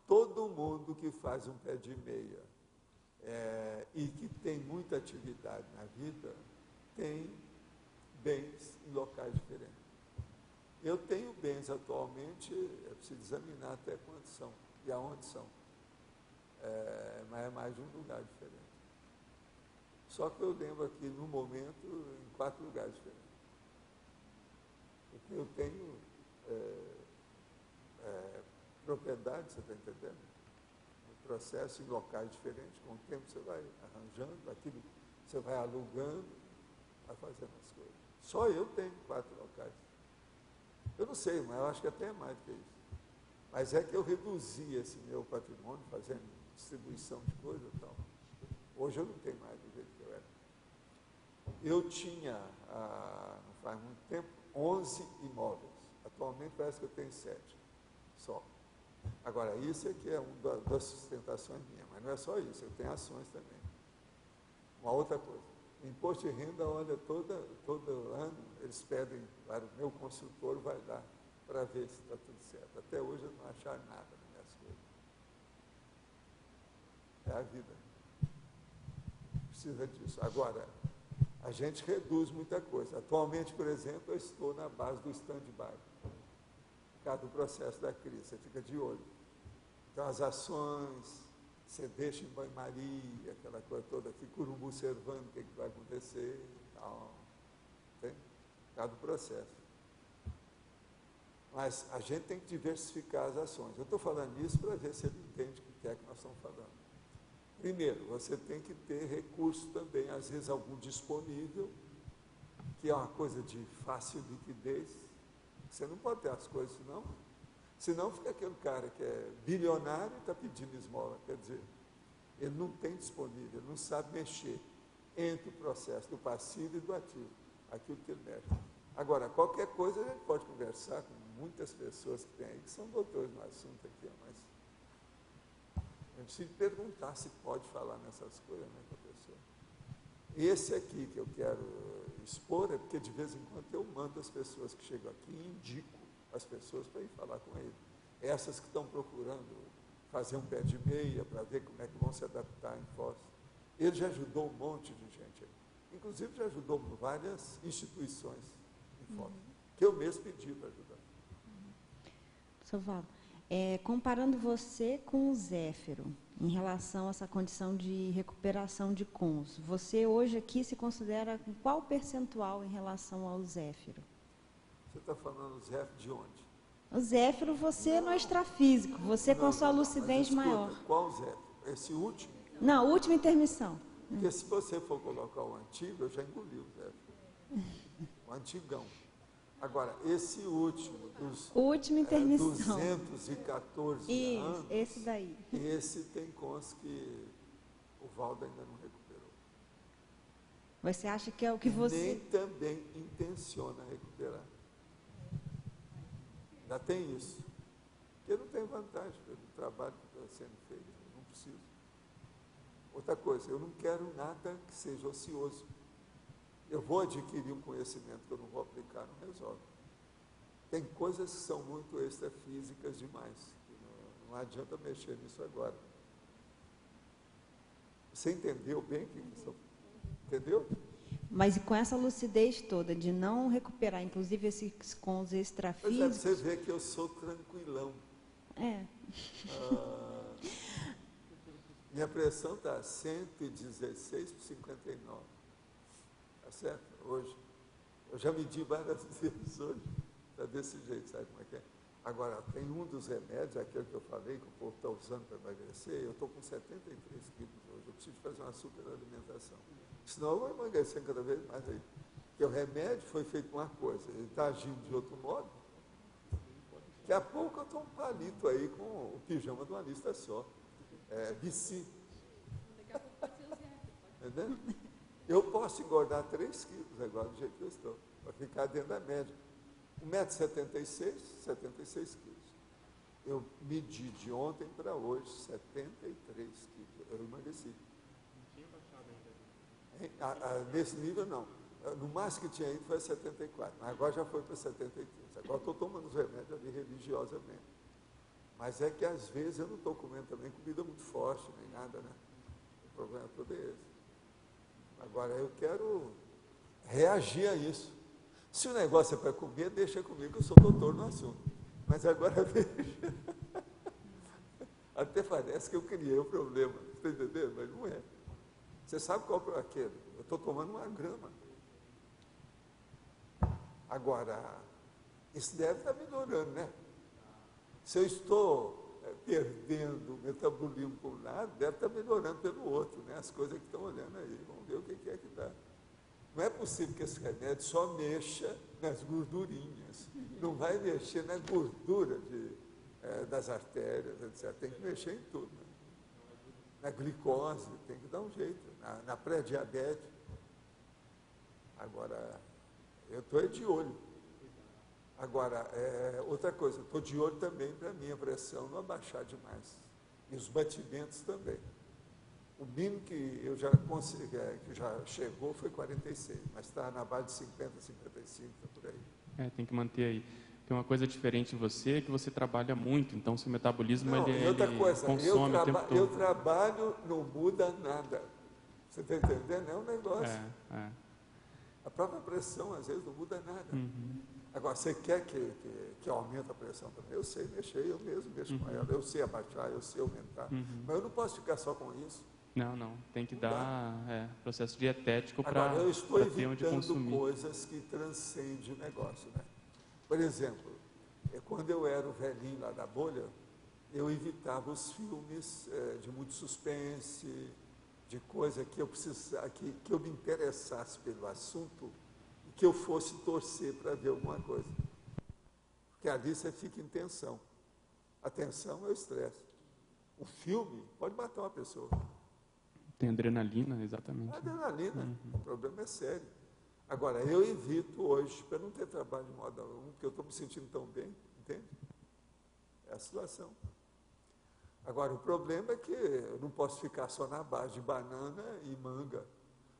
todo mundo que faz um pé de meia, e que tem muita atividade na vida, tem bens em locais diferentes. Eu tenho bens atualmente, eu preciso examinar até quantos são e aonde são, mas é mais de um lugar diferente. Só que eu lembro aqui, no momento, em 4 lugares diferentes. Porque eu tenho propriedade, você está entendendo? Processo em locais diferentes, com o tempo você vai arranjando, aquilo você vai alugando, vai fazendo as coisas. Só eu tenho 4 locais. Eu não sei, mas eu acho que até é mais do que isso. Mas é que eu reduzi esse meu patrimônio, fazendo distribuição de coisa e tal. Hoje eu não tenho mais do jeito que eu era. Eu tinha, não faz muito tempo, 11 imóveis. Atualmente parece que eu tenho 7 só. Agora, isso é que é uma das sustentações minhas, mas não é só isso, eu tenho ações também. Uma outra coisa, o imposto de renda, olha, todo ano eles pedem para o meu consultor, vai lá para ver se está tudo certo. Até hoje eu não acharam nada nas minhas coisas. É a vida. Precisa disso. Agora, a gente reduz muita coisa. Atualmente, por exemplo, eu estou na base do stand-by. Por causa do processo da crise, você fica de olho. Então, as ações, você deixa em banho-maria, aquela coisa toda, fica urubu observando o que vai acontecer, tal. Entende? Por causa do processo. Mas a gente tem que diversificar as ações. Eu estou falando isso para ver se ele entende o que é que nós estamos falando. Primeiro, você tem que ter recurso também, às vezes algum disponível, que é uma coisa de fácil liquidez. Você não pode ter as coisas, senão fica aquele cara que é bilionário e está pedindo esmola. Quer dizer, ele não tem disponível, ele não sabe mexer entre o processo do passivo e do ativo, aquilo que ele mexe. Agora, qualquer coisa a gente pode conversar com muitas pessoas que tem aí, que são doutores no assunto aqui, mas a gente precisa perguntar se pode falar nessas coisas, né, com a pessoa. Esse aqui que eu quero expor é porque de vez em quando eu mando as pessoas que chegam aqui e indico as pessoas para ir falar com ele. Essas que estão procurando fazer um pé de meia para ver como é que vão se adaptar em Foz. Ele já ajudou um monte de gente aí. Inclusive já ajudou várias instituições em Foz, que eu mesmo pedi para ajudar. Professor Valdo, comparando você com o Zéfiro, em relação a essa condição de recuperação de cons, você hoje aqui se considera com qual percentual em relação ao Zéfiro? Você está falando Zéfiro de onde? O Zéfiro, você não é extrafísico, você com a sua lucidez escuta, maior. Qual Zéfiro? Esse último? Não, última intermissão. Porque se você for colocar o antigo, eu já engoli o Zéfiro. O antigão. Agora, esse último, dos última intermissão. 214 Isso, anos, esse daí. Esse tem cons que o Valdo ainda não recuperou. Você acha que é o que você... Nem também intenciona recuperar. Ainda tem isso. Porque não tem vantagem pelo trabalho que está sendo feito. Não preciso. Outra coisa, eu não quero nada que seja ocioso. Eu vou adquirir um conhecimento que eu não vou aplicar, não resolve. Tem coisas que são muito extrafísicas demais. Não adianta mexer nisso agora. Você entendeu bem o que isso? Entendeu? Mas com essa lucidez toda de não recuperar, inclusive esses cons extrafísicos... Você vê que eu sou tranquilão. Minha pressão está 116/59. Está certo? Hoje. Eu já medi várias vezes hoje. Está desse jeito, sabe como é que é? Agora, tem um dos remédios, aquele que eu falei, que o povo está usando para emagrecer, eu estou com 73 quilos hoje. Eu preciso fazer uma super alimentação. Senão eu vou emagrecer cada vez mais aí. Porque o remédio foi feito uma coisa, ele está agindo de outro modo. Daqui a pouco eu estou um palito aí com o pijama de uma lista só. BC. Entendeu? Eu posso engordar 3 quilos agora, do jeito que eu estou, para ficar dentro da média. 1,76 m, 76 quilos. Eu medi de ontem para hoje 73 quilos. Eu emagreci. Não tinha baixado ainda. Nesse nível, não. No máximo que tinha ido foi 74, mas agora já foi para 73. Agora estou tomando os remédios ali religiosamente. Mas é que às vezes eu não estou comendo também comida muito forte, nem nada, né? O problema todo é esse. Agora eu quero reagir a isso. Se o negócio é para comer, deixa comigo, eu sou doutor no assunto. Mas agora veja. Até parece que eu criei o problema, está entendendo? Mas não é. Você sabe qual é aquele? Eu estou tomando uma grama. Agora, isso deve estar melhorando, né? Se eu estou perdendo o metabolismo por um lado, deve estar melhorando pelo outro, né? As coisas que estão olhando aí. Vamos ver o que é que dá. Não é possível que esse remédio só mexa nas gordurinhas. Não vai mexer na gordura das artérias, etc. Tem que mexer em tudo. Né? Na glicose, tem que dar um jeito. Na pré-diabetes. Agora, eu estou de olho. Agora, outra coisa, estou de olho também para a minha pressão não abaixar demais. E os batimentos também. O mínimo que eu já consegui, que já chegou foi 46, mas está na base de 50, 55, está por aí. Tem que manter aí. Tem uma coisa diferente em você, que você trabalha muito, então seu metabolismo não, ele, e outra coisa, consome o tempo todo. Eu trabalho, não muda nada. Você está entendendo? É um negócio. A própria pressão, às vezes, não muda nada. Uhum. Agora, você quer que aumente a pressão também? Eu sei mexer, eu mesmo mexo com ela. Eu sei abaixar, eu sei aumentar. Mas eu não posso ficar só com isso. Não. Tem que dar processo dietético para ter onde consumir. Agora, eu estou evitando coisas que transcendem o negócio, né? Por exemplo, quando eu era o velhinho lá da bolha, eu evitava os filmes de muito suspense, de coisa que eu precisasse, que eu me interessasse pelo assunto que eu fosse torcer para ver alguma coisa. Porque ali você fica em tensão. A tensão é o estresse. O filme pode matar uma pessoa. Tem adrenalina, exatamente. Adrenalina, o problema é sério. Agora, eu evito hoje, para não ter trabalho de modo algum, porque eu estou me sentindo tão bem, entende? É a situação. Agora, o problema é que eu não posso ficar só na base de banana e manga.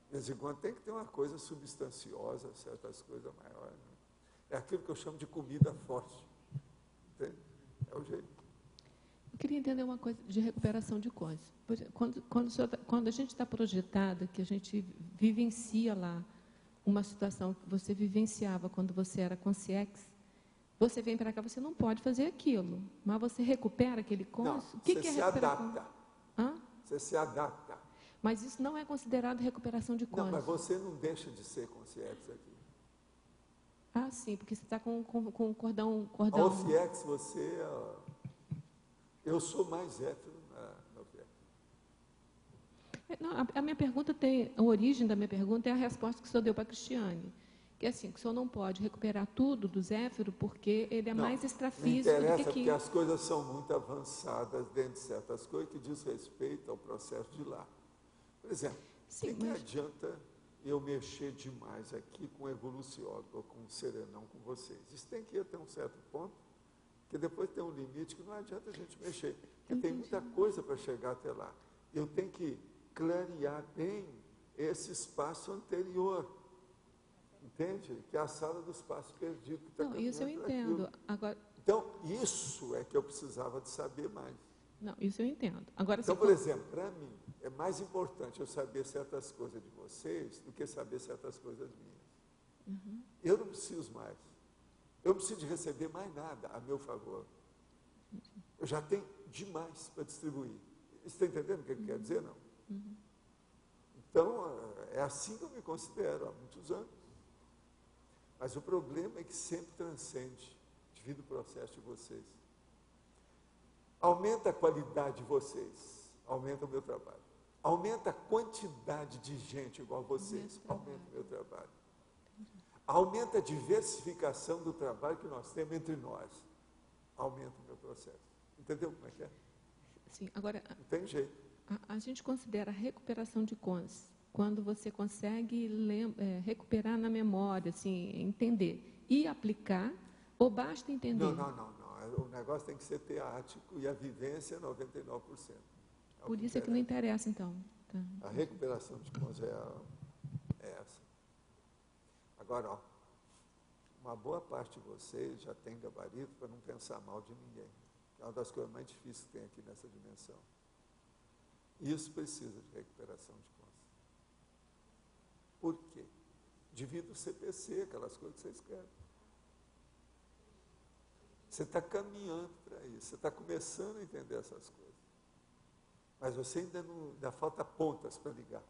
De vez em quando tem que ter uma coisa substanciosa, certas coisas maiores. Né? É aquilo que eu chamo de comida forte. Entende? É o jeito. Eu queria entender uma coisa de recuperação de coisas. Quando a gente está projetada, que a gente vivencia lá uma situação que você vivenciava quando você era consciex, você vem para cá, você não pode fazer aquilo, mas você recupera aquele cônjuge? Não, o que você é se adapta. Hã? Você se adapta. Mas isso não é considerado recuperação de cônjuge. Não, mas você não deixa de ser consciex aqui. Ah, sim, porque você está com o cordão. A OFIEX, você... Eu sou mais hétero na OFIEX. Não, a minha pergunta tem... A origem da minha pergunta é a resposta que o senhor deu para a Cristiane. Que é assim, que o senhor não pode recuperar tudo do Zéfiro porque ele é mais extrafísico do que aqui. Porque as coisas são muito avançadas dentro de certas coisas que diz respeito ao processo de lá. Por exemplo, o que adianta eu mexer demais aqui com o evoluciólogo, ou com o serenão, com vocês? Isso tem que ir até um certo ponto, porque depois tem um limite que não adianta a gente mexer, porque tem muita coisa para chegar até lá. Eu tenho que clarear bem esse espaço anterior, entende? Que é a sala do espaço perdido. Que não, isso eu entendo. Agora... Então, isso é que eu precisava de saber mais. Não, isso eu entendo. Agora, então, por exemplo, para mim, é mais importante eu saber certas coisas de vocês do que saber certas coisas minhas. Uhum. Eu não preciso mais. Eu não preciso de receber mais nada a meu favor. Eu já tenho demais para distribuir. Você está entendendo o que ele quer dizer, não? Uhum. Então, é assim que eu me considero há muitos anos. Mas o problema é que sempre transcende, devido ao processo de vocês. Aumenta a qualidade de vocês, aumenta o meu trabalho. Aumenta a quantidade de gente igual a vocês, aumenta o meu trabalho. Aumenta a diversificação do trabalho que nós temos entre nós, aumenta o meu processo. Entendeu como é que é? Sim, agora... Não tem jeito. A gente considera a recuperação de cônjuges quando você consegue recuperar na memória, assim, entender e aplicar, ou basta entender? Não. O negócio tem que ser teático e a vivência é 99%. Por isso é que não interessa, então. Tá. A recuperação de cônjuges é essa. Agora, ó, uma boa parte de vocês já tem gabarito para não pensar mal de ninguém. É uma das coisas mais difíceis que tem aqui nessa dimensão. Isso precisa de recuperação de cônjuges. Por quê? Devido ao CPC, aquelas coisas que vocês querem. Você está caminhando para isso, você está começando a entender essas coisas. Mas você ainda falta pontas para ligar.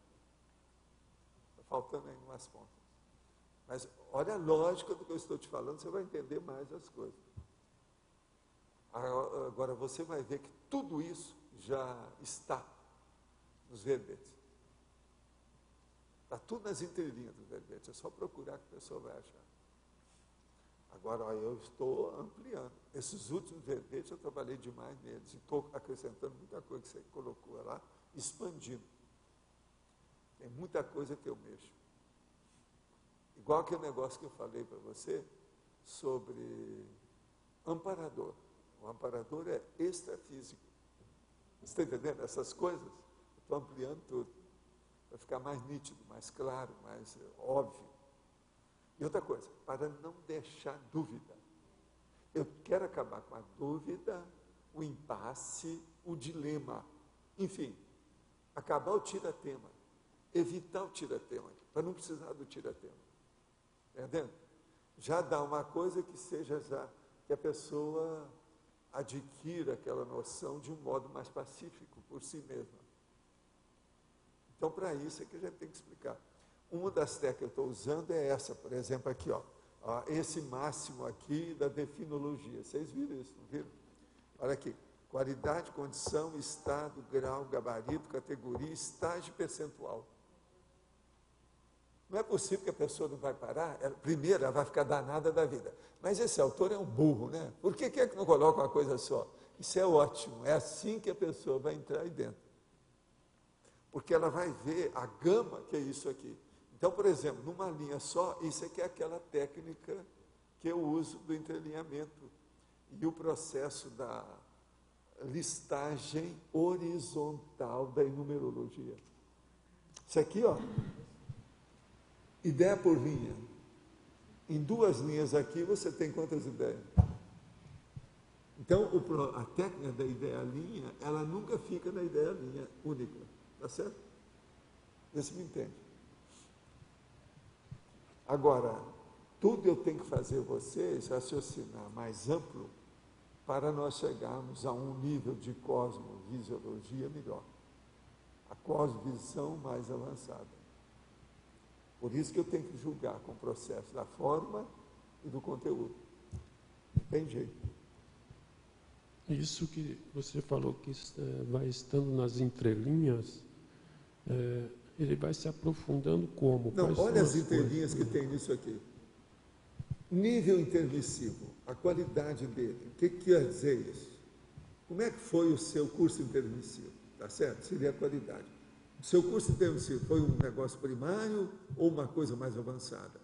Está faltando aí umas pontas. Mas olha a lógica do que eu estou te falando, você vai entender mais as coisas. Agora você vai ver que tudo isso já está nos verbetes. Está tudo nas entrelinhas dos verbetes, é só procurar que a pessoa vai achar. Agora, ó, eu estou ampliando. Esses últimos verbetes eu trabalhei demais neles. E estou acrescentando muita coisa que você colocou lá, expandindo. Tem muita coisa que eu mexo. Igual aquele negócio que eu falei para você sobre amparador. O amparador é extrafísico. Você está entendendo? Essas coisas, eu estou ampliando tudo. Para ficar mais nítido, mais claro, mais óbvio. E outra coisa, para não deixar dúvida. Eu quero acabar com a dúvida, o impasse, o dilema. Enfim, acabar o tira-tema. Evitar o tira-tema, para não precisar do tira-tema. Entendendo? Já dá uma coisa que seja já, que a pessoa adquira aquela noção de um modo mais pacífico por si mesma. Então, para isso é que a gente tem que explicar. Uma das técnicas que eu estou usando é essa, por exemplo, aqui, ó, esse máximo aqui da definologia. Vocês viram isso, não viram? Olha aqui, qualidade, condição, estado, grau, gabarito, categoria, estágio percentual. Não é possível que a pessoa não vai parar. Primeiro, ela vai ficar danada da vida. Mas esse autor é um burro, né? Por que é que não coloca uma coisa só? Isso é ótimo. É assim que a pessoa vai entrar aí dentro. Porque ela vai ver a gama que é isso aqui. Então, por exemplo, numa linha só, isso aqui é aquela técnica que eu uso do entrelinhamento e o processo da listagem horizontal da numerologia. Isso aqui, ó, ideia por linha. Em 2 linhas aqui, você tem quantas ideias? Então, a técnica da ideia linha, ela nunca fica na ideia linha única. Tá certo? Vê se me entende. Agora, tudo eu tenho que fazer vocês raciocinar mais amplo para nós chegarmos a um nível de cosmovisiologia melhor. A cosmovisão mais avançada. Por isso que eu tenho que julgar com o processo da forma e do conteúdo. Não tem jeito. Isso que você falou que vai estando nas entrelinhas, ele vai se aprofundando como? Não, olha as entrelinhas que tem nisso aqui. Nível intermissivo, a qualidade dele. O que quer dizer isso? Como é que foi o seu curso intermissivo? Tá certo? Seria a qualidade. O seu curso intermissivo foi um negócio primário ou uma coisa mais avançada?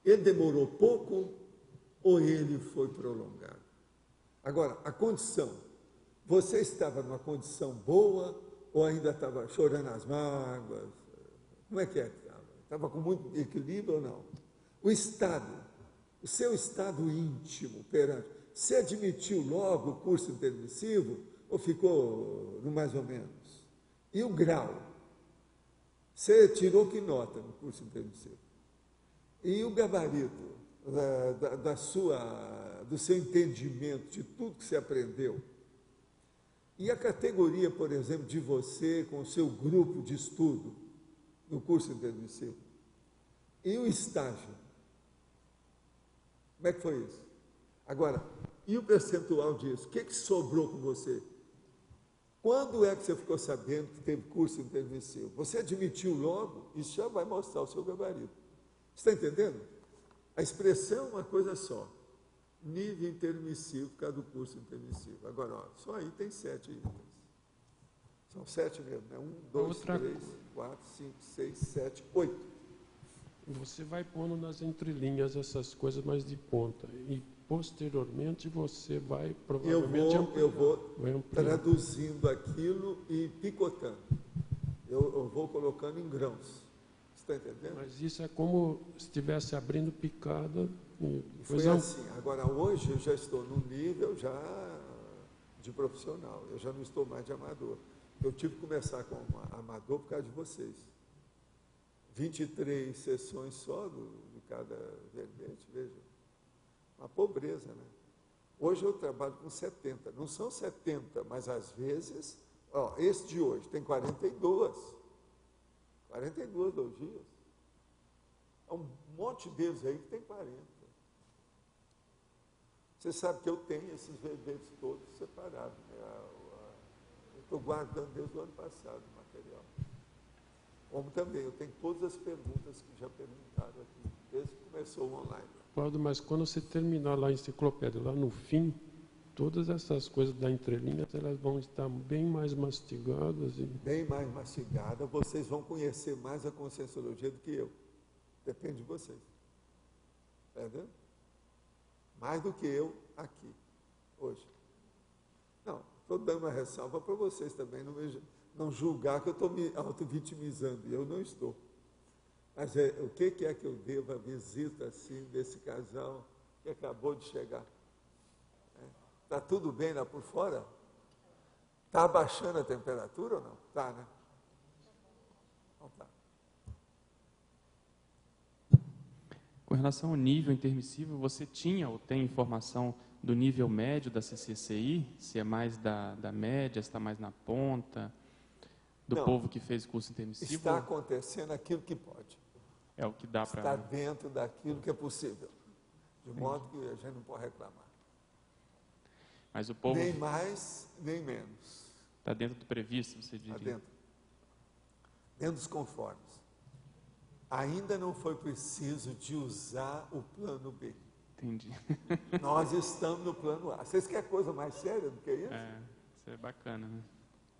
Ele demorou pouco ou ele foi prolongado? Agora, a condição. Você estava numa condição boa ou ainda estava chorando as mágoas? Como é que estava? Estava com muito equilíbrio ou não? O estado, o seu estado íntimo perante, você admitiu logo o curso intermissivo ou ficou no mais ou menos? E o grau? Você tirou que nota no curso intermissivo? E o gabarito do seu entendimento de tudo que você aprendeu? E a categoria, por exemplo, de você com o seu grupo de estudo no curso intermissivo? E o estágio? Como é que foi isso? Agora, e o percentual disso? O que sobrou com você? Quando é que você ficou sabendo que teve curso intermissivo? Você admitiu logo? Isso já vai mostrar o seu gabarito. Você está entendendo? A expressão é uma coisa só. Nível intermissivo por causa do curso intermissivo. Agora, ó, só aí tem 7 itens. São 7 mesmo, né? 1, 2, 3, 4, 5, 6, 7, 8. Você vai pondo nas entrelinhas essas coisas mais de ponta. E posteriormente você vai provavelmente eu vou traduzindo aquilo e picotando. Eu vou colocando em grãos. Você está entendendo? Mas isso é como se estivesse abrindo picada. Foi assim. Agora, hoje eu já estou num nível já de profissional. Eu já não estou mais de amador. Eu tive que começar com amador por causa de vocês. 23 sessões só de cada verbete, veja. Uma pobreza, né? Hoje eu trabalho com 70. Não são 70, mas às vezes, ó, esse de hoje tem 42. 42 logias. Há um monte deles aí que tem 40. Você sabe que eu tenho esses verbetes todos separados. Né? Eu estou guardando desde o ano passado o material. Como também, eu tenho todas as perguntas que já perguntaram aqui, desde que começou o online. Cláudio, mas quando você terminar lá a enciclopédia, lá no fim, todas essas coisas da entrelinha, elas vão estar bem mais mastigadas. Bem mais mastigadas, vocês vão conhecer mais a conscienciologia do que eu. Depende de vocês. Está entendendo? Mais do que eu aqui, hoje. Não, estou dando uma ressalva para vocês também, não julgar que eu estou me auto-vitimizando, e eu não estou. Mas o que é que eu devo a visita assim desse casal que acabou de chegar? Está tudo bem lá por fora? Está abaixando a temperatura ou não? Está, né? Não está. Com relação ao nível intermissivo, você tinha ou tem informação do nível médio da CCCI? Se é mais da média, se está mais na ponta, do povo que fez curso intermissivo? Está acontecendo aquilo que pode. É o que dá para... Está dentro daquilo que é possível. De modo que a gente não pode reclamar. Mas o povo... Nem mais, nem menos. Está dentro do previsto, você diria? Está dentro. Dentro dos conformes. Ainda não foi preciso de usar o plano B. Entendi. Nós estamos no plano A. Vocês querem coisa mais séria do que isso? Isso é bacana, né?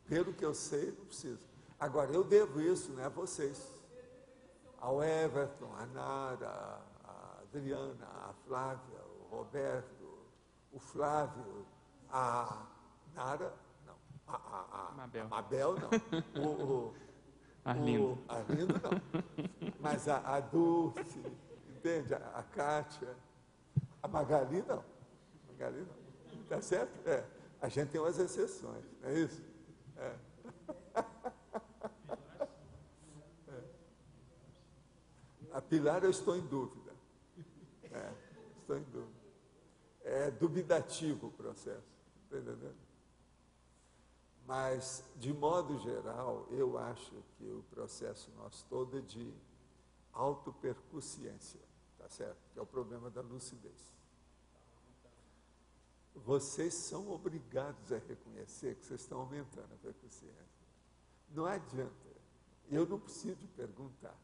Pelo que eu sei, não precisa. Agora, eu devo isso, né, a vocês. Ao Everton, a Nara, a Adriana, a Flávia, o Roberto, o Flávio, a Nara, não, a Mabel, não, Arlindo. Arlindo não, mas a Dulce, entende? A Kátia, a Magali não, tá certo? A gente tem umas exceções, não é isso? A Pilar eu estou em dúvida. Estou em dúvida. É dubitativo o processo, está entendendo? Mas, de modo geral, eu acho que o processo nosso todo é de autopercussiência, tá certo? Que é o problema da lucidez. Vocês são obrigados a reconhecer que vocês estão aumentando a percussiência. Não adianta. Eu não preciso de perguntar.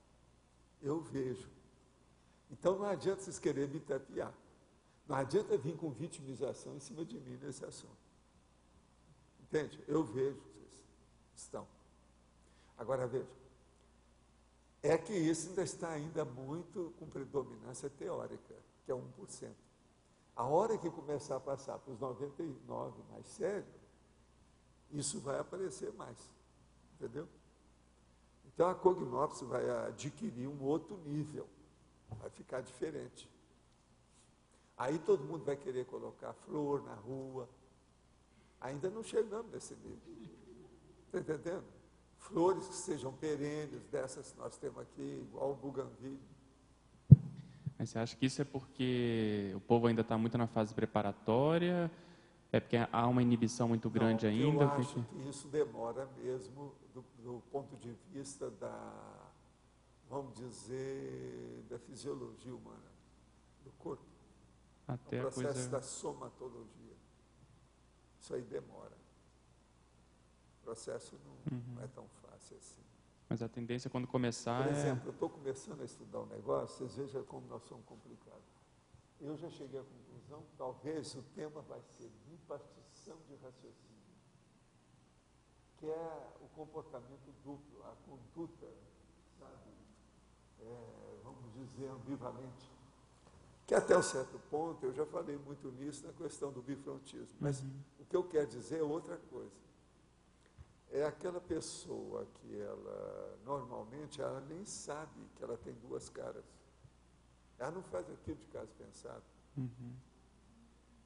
Eu vejo. Então não adianta vocês quererem me tapear. Não adianta vir com vitimização em cima de mim nesse assunto. Entende? Eu vejo que vocês estão. Agora veja. É que isso ainda está ainda muito com predominância teórica, que é 1%. A hora que começar a passar para os 99 mais sério, isso vai aparecer mais. Entendeu? Então a cognópsia vai adquirir um outro nível, vai ficar diferente. Aí todo mundo vai querer colocar flor na rua. Ainda não chegamos nesse nível. Está entendendo? Flores que sejam perenes, dessas que nós temos aqui, igual o buganvília. Mas você acha que isso é porque o povo ainda está muito na fase preparatória? É porque há uma inibição muito grande ainda? Eu acho que isso demora mesmo do ponto de vista da, vamos dizer, da fisiologia humana, do corpo. Até o processo da somatologia. Isso aí demora. O processo não é tão fácil assim. Mas a tendência quando começar Por exemplo, eu estou começando a estudar um negócio, vocês vejam como nós somos complicados. Eu já cheguei à conclusão que talvez o tema vai ser impartição de raciocínio, que é o comportamento duplo, a conduta, sabe, vamos dizer, ambivalente. Que até um certo ponto, eu já falei muito nisso na questão do bifrontismo, mas o que eu quero dizer é outra coisa. É aquela pessoa que ela, normalmente, ela nem sabe que ela tem duas caras. Ela não faz aquilo de caso pensado.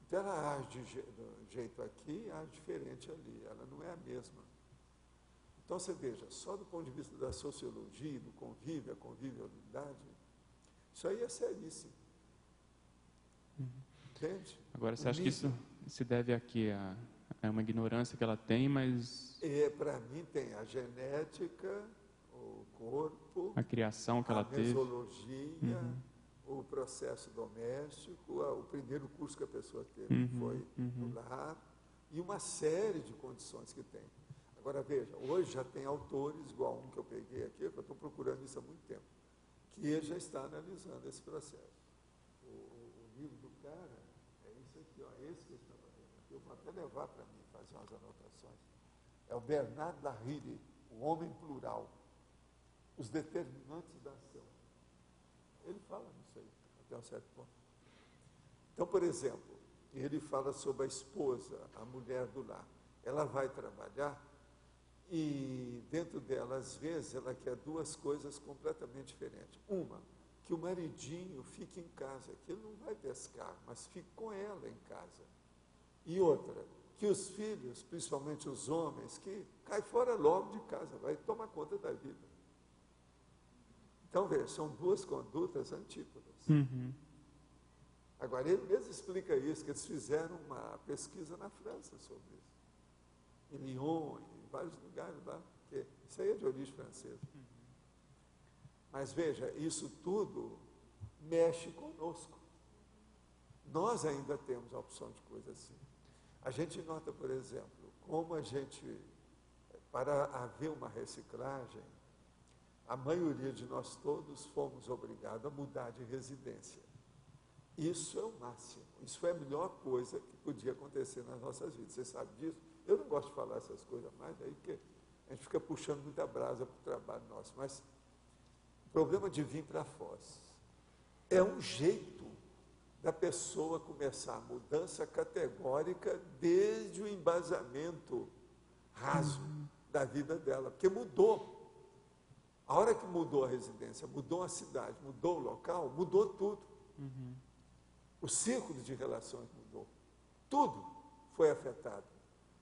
Então ela age de jeito aqui, age diferente ali. Ela não é a mesma. Então você veja, só do ponto de vista da sociologia, do convívio, a convivialidade, isso aí é seríssimo. Entende? Agora, você acha que isso se deve a quê? É uma ignorância que ela tem, mas... Para mim tem a genética, o corpo, a criação que ela teve, a mesologia, o processo doméstico, o primeiro curso que a pessoa teve foi no lar, e uma série de condições que tem. Agora veja, hoje já tem autores, igual um que eu peguei aqui, que eu estou procurando isso há muito tempo, que ele já está analisando esse processo. O livro do cara é isso aqui, ó, esse que eu estava lendo aqui, eu vou até levar para mim, fazer umas anotações. É o Bernard Lahiri, O Homem Plural, Os Determinantes da Ação. Ele fala nisso aí, até um certo ponto. Então, por exemplo, ele fala sobre a esposa, a mulher do lar. Ela vai trabalhar e dentro dela, às vezes, ela quer duas coisas completamente diferentes. Uma, que o maridinho fique em casa, que ele não vai pescar, mas fique com ela em casa. E outra, que os filhos, principalmente os homens, que caem fora logo de casa, vai tomar conta da vida. Então, veja, são duas condutas antípodas. Agora, ele mesmo explica isso, que eles fizeram uma pesquisa na França sobre isso. Em Lyon, em vários lugares lá, porque isso aí é de origem francesa. Mas veja, isso tudo mexe conosco. Nós ainda temos a opção de coisa assim. A gente nota, por exemplo, como a gente, para haver uma reciclagem, a maioria de nós todos fomos obrigados a mudar de residência. Isso é o máximo, isso foi a melhor coisa que podia acontecer nas nossas vidas. Você sabe disso? Eu não gosto de falar essas coisas mais, aí porque a gente fica puxando muita brasa para o trabalho nosso, mas o problema de vir para Foz é um jeito da pessoa começar a mudança categórica desde o embasamento raso da vida dela, porque mudou. A hora que mudou a residência, mudou a cidade, mudou o local, mudou tudo. O círculo de relações mudou. Tudo foi afetado.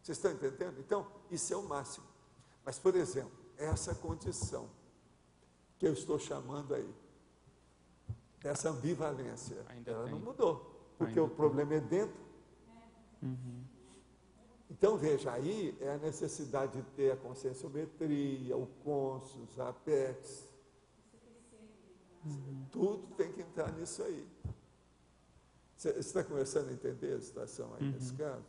Vocês estão entendendo? Então, isso é o máximo. Mas, por exemplo, essa condição que eu estou chamando aí, essa ambivalência, ela não mudou, porque o problema é dentro. Então, veja, aí é a necessidade de ter a conscienciometria, o cônscios, a Apex. Tudo tem que entrar nisso aí. Você está começando a entender a situação aí nesse caso?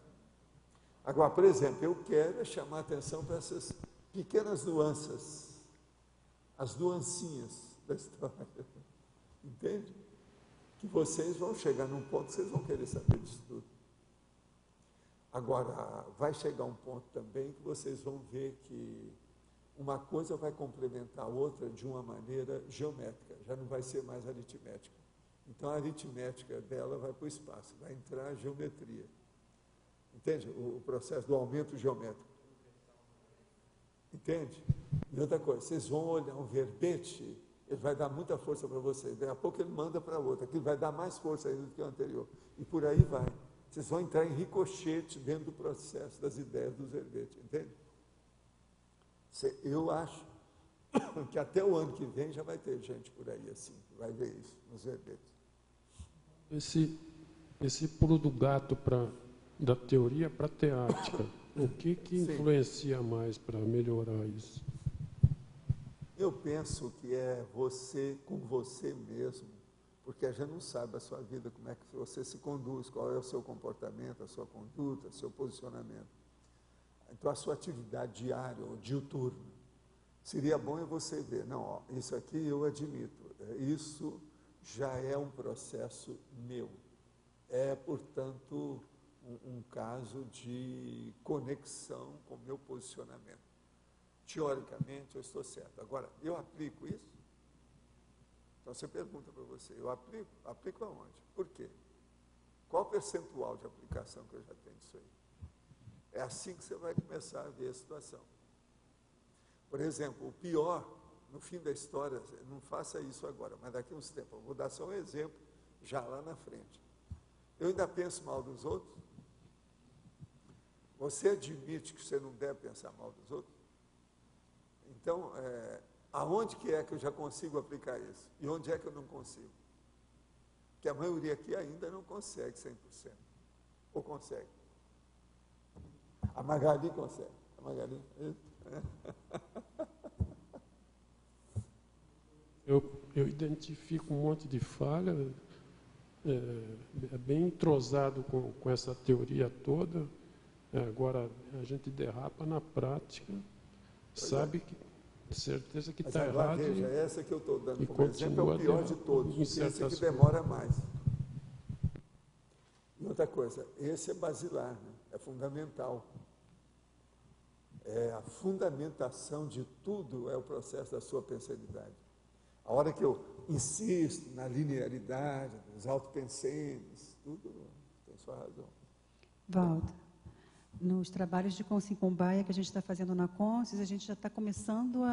Agora, por exemplo, eu quero chamar a atenção para essas pequenas nuances, as nuancinhas da história. Entende? Que vocês vão chegar num ponto que vocês vão querer saber disso tudo. Agora, vai chegar um ponto também que vocês vão ver que uma coisa vai complementar a outra de uma maneira geométrica, já não vai ser mais aritmética. Então, a aritmética dela vai para o espaço, vai entrar a geometria. Entende? O processo do aumento geométrico. Entende? E outra coisa, vocês vão olhar um verbete, ele vai dar muita força para vocês. Daqui a pouco ele manda para outro, aquilo vai dar mais força ainda do que o anterior. E por aí vai. Vocês vão entrar em ricochete dentro do processo das ideias dos verbetes, entende? Eu acho que até o ano que vem já vai ter gente por aí assim, que vai ver isso nos verbetes. Esse pulo do gato da teoria para a teática, o que influencia mais para melhorar isso? Eu penso que é você com você mesmo, porque a gente não sabe a sua vida, como é que você se conduz, qual é o seu comportamento, a sua conduta, o seu posicionamento. Então, a sua atividade diária ou diuturna, seria bom você ver, não, ó, isso aqui eu admito, isso já é um processo meu. É, portanto, um caso de conexão com o meu posicionamento. Teoricamente, eu estou certo. Agora, eu aplico isso? Então, você pergunta para você, eu aplico? Aplico aonde? Por quê? Qual o percentual de aplicação que eu já tenho disso aí? É assim que você vai começar a ver a situação. Por exemplo, o pior, no fim da história, não faça isso agora, mas daqui a uns tempos, eu vou dar só um exemplo, já lá na frente. Eu ainda penso mal dos outros? Você admite que você não deve pensar mal dos outros? Então, aonde que é que eu já consigo aplicar isso? E onde é que eu não consigo? Que a maioria aqui ainda não consegue 100%. Ou consegue? A Magali consegue. A Magali... Eu identifico um monte de falha, bem entrosado com essa teoria toda. Agora, a gente derrapa na prática, sabe que, de certeza que está errado. Veja, essa que eu estou dando como exemplo é continua o pior de todos, esse que demora mais. E outra coisa, esse é basilar, né? É fundamental. A fundamentação de tudo é o processo da sua pensalidade. A hora que eu insisto na linearidade, nos autopensemes, tudo tem sua razão. Valdo, nos trabalhos de Consciência Kumbaia que a gente está fazendo na Consciência, a gente já está começando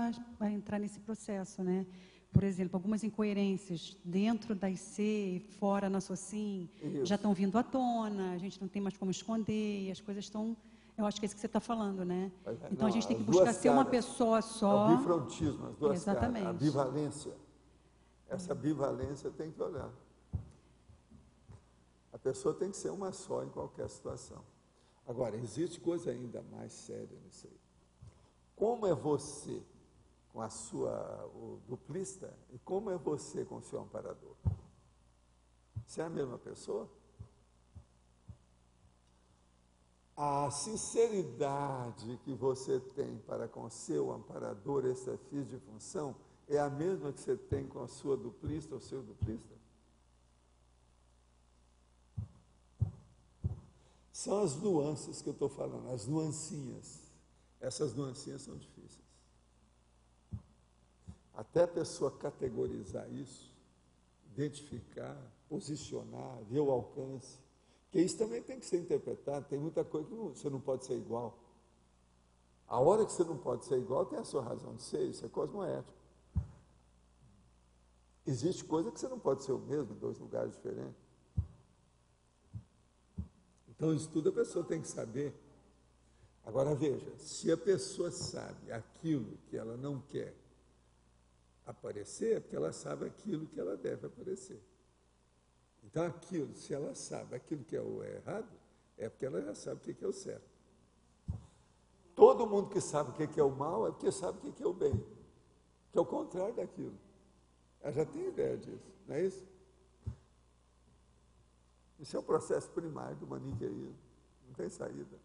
a entrar nesse processo, né? Por exemplo, algumas incoerências dentro da IC e fora na SOCIM já estão vindo à tona, a gente não tem mais como esconder, e as coisas estão... Eu acho que é isso que você está falando, né? Então, a gente tem que buscar ser uma pessoa só. É o bifrontismo, as duas Exatamente. caras, a bivalência. Essa bivalência tem que olhar. A pessoa tem que ser uma só em qualquer situação. Agora, existe coisa ainda mais séria nisso aí. Como é você com a sua duplista e como é você com o seu amparador? Você é a mesma pessoa? A sinceridade que você tem para com seu amparador extrafísico de função é a mesma que você tem com a sua duplista ou seu duplista? São as nuances que eu estou falando, as nuancinhas. Essas nuancinhas são difíceis. Até a pessoa categorizar isso, identificar, posicionar, ver o alcance, porque isso também tem que ser interpretado, tem muita coisa que você não pode ser igual. A hora que você não pode ser igual tem a sua razão de ser, isso é cosmoético. Existe coisa que você não pode ser o mesmo em dois lugares diferentes. Então, isso tudo a pessoa tem que saber. Agora, veja, se a pessoa sabe aquilo que ela não quer aparecer, é porque ela sabe aquilo que ela deve aparecer. Então, aquilo, se ela sabe aquilo que é o errado, é porque ela já sabe o que é o certo. Todo mundo que sabe o que é o mal é porque sabe o que é o bem, que é o contrário daquilo. Ela já tem ideia disso, não é isso? Isso é o processo primário do maniqueísmo, não tem saída.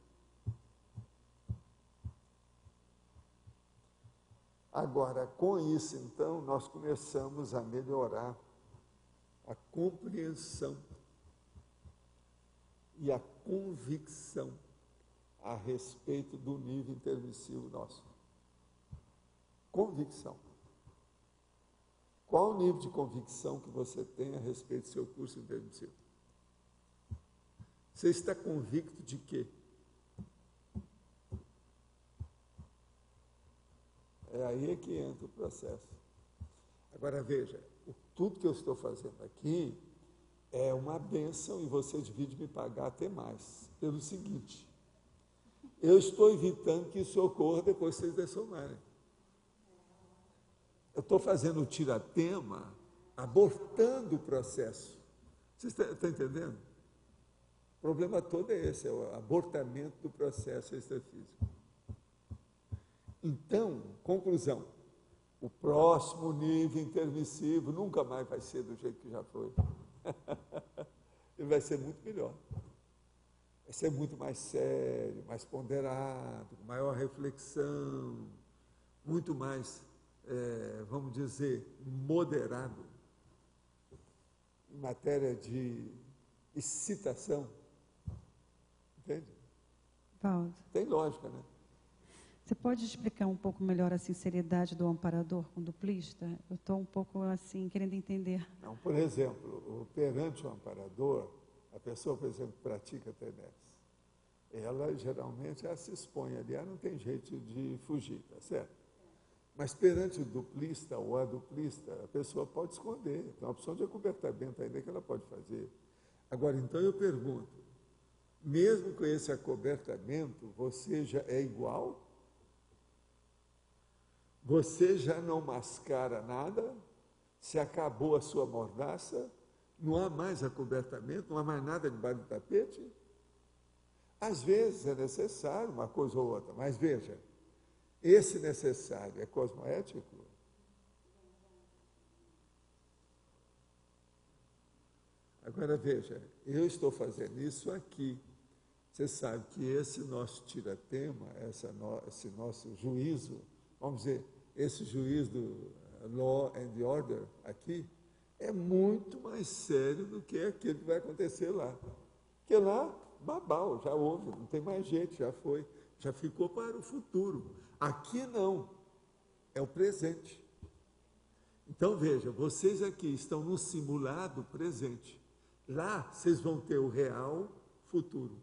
Agora, com isso, então, nós começamos a melhorar a compreensão e a convicção a respeito do nível intermissivo nosso. Convicção. Qual o nível de convicção que você tem a respeito do seu curso intermissivo? Você está convicto de quê? É aí que entra o processo. Agora veja, tudo que eu estou fazendo aqui é uma bênção e você divide me pagar até mais. Pelo seguinte, eu estou evitando que isso ocorra depois que vocês dessomarem. Eu estou fazendo o tiratema, abortando o processo. Você está entendendo? O problema todo é esse, é o abortamento do processo extrafísico. Então, conclusão, o próximo nível intermissivo nunca mais vai ser do jeito que já foi. Ele vai ser muito melhor. Vai ser muito mais sério, mais ponderado, com maior reflexão, muito mais, vamos dizer, moderado, em matéria de excitação. Entende? Valdo, Tem lógica, né? você pode explicar um pouco melhor a sinceridade do amparador com o duplista? Eu estou um pouco assim, querendo entender. Não, por exemplo, perante o amparador, a pessoa, por exemplo, que pratica TENES, ela geralmente ela se expõe ali, ela não tem jeito de fugir, tá certo? Mas perante o duplista ou a duplista, a pessoa pode esconder, tem uma opção de acobertamento ainda que ela pode fazer. Agora, então eu pergunto, mesmo com esse acobertamento, você já é igual? Você já não mascara nada? Se acabou a sua mordaça? Não há mais acobertamento? Não há mais nada debaixo do tapete? Às vezes é necessário uma coisa ou outra, mas veja, esse necessário é cosmoético? Agora veja, eu estou fazendo isso aqui. Você sabe que esse nosso tiratema, esse nosso juízo, vamos dizer, esse juízo do law and order aqui, é muito mais sério do que aquilo que vai acontecer lá. Porque lá, babau, já houve, não tem mais jeito, já foi, já ficou para o futuro. Aqui não, é o presente. Então veja, vocês aqui estão no simulado presente. Lá vocês vão ter o real futuro.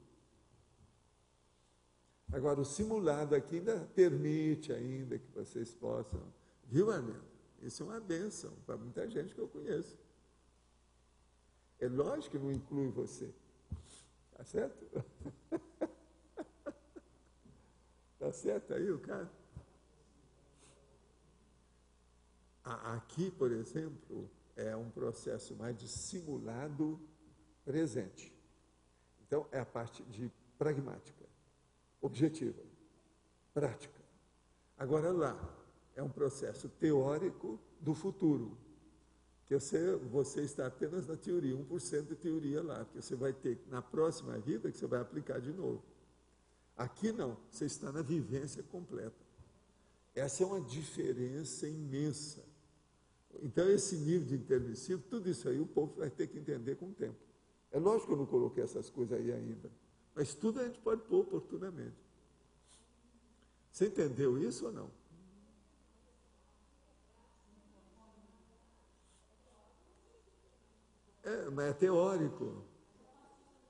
Agora, o simulado aqui ainda permite ainda que vocês possam... Viu, Arlindo? Isso é uma bênção para muita gente que eu conheço. É lógico que não inclui você. Tá certo? Tá certo aí o cara? Aqui, por exemplo, é um processo mais de simulado presente. Então, é a parte de pragmática. Objetiva, prática. Agora lá, é um processo teórico do futuro, que você está apenas na teoria, 1% de teoria lá, que você vai ter na próxima vida que você vai aplicar de novo. Aqui não, você está na vivência completa. Essa é uma diferença imensa. Então, esse nível de intermissivo, tudo isso aí o povo vai ter que entender com o tempo. É lógico que eu não coloquei essas coisas aí ainda, mas tudo a gente pode pôr oportunamente. Você entendeu isso ou não? Mas é teórico.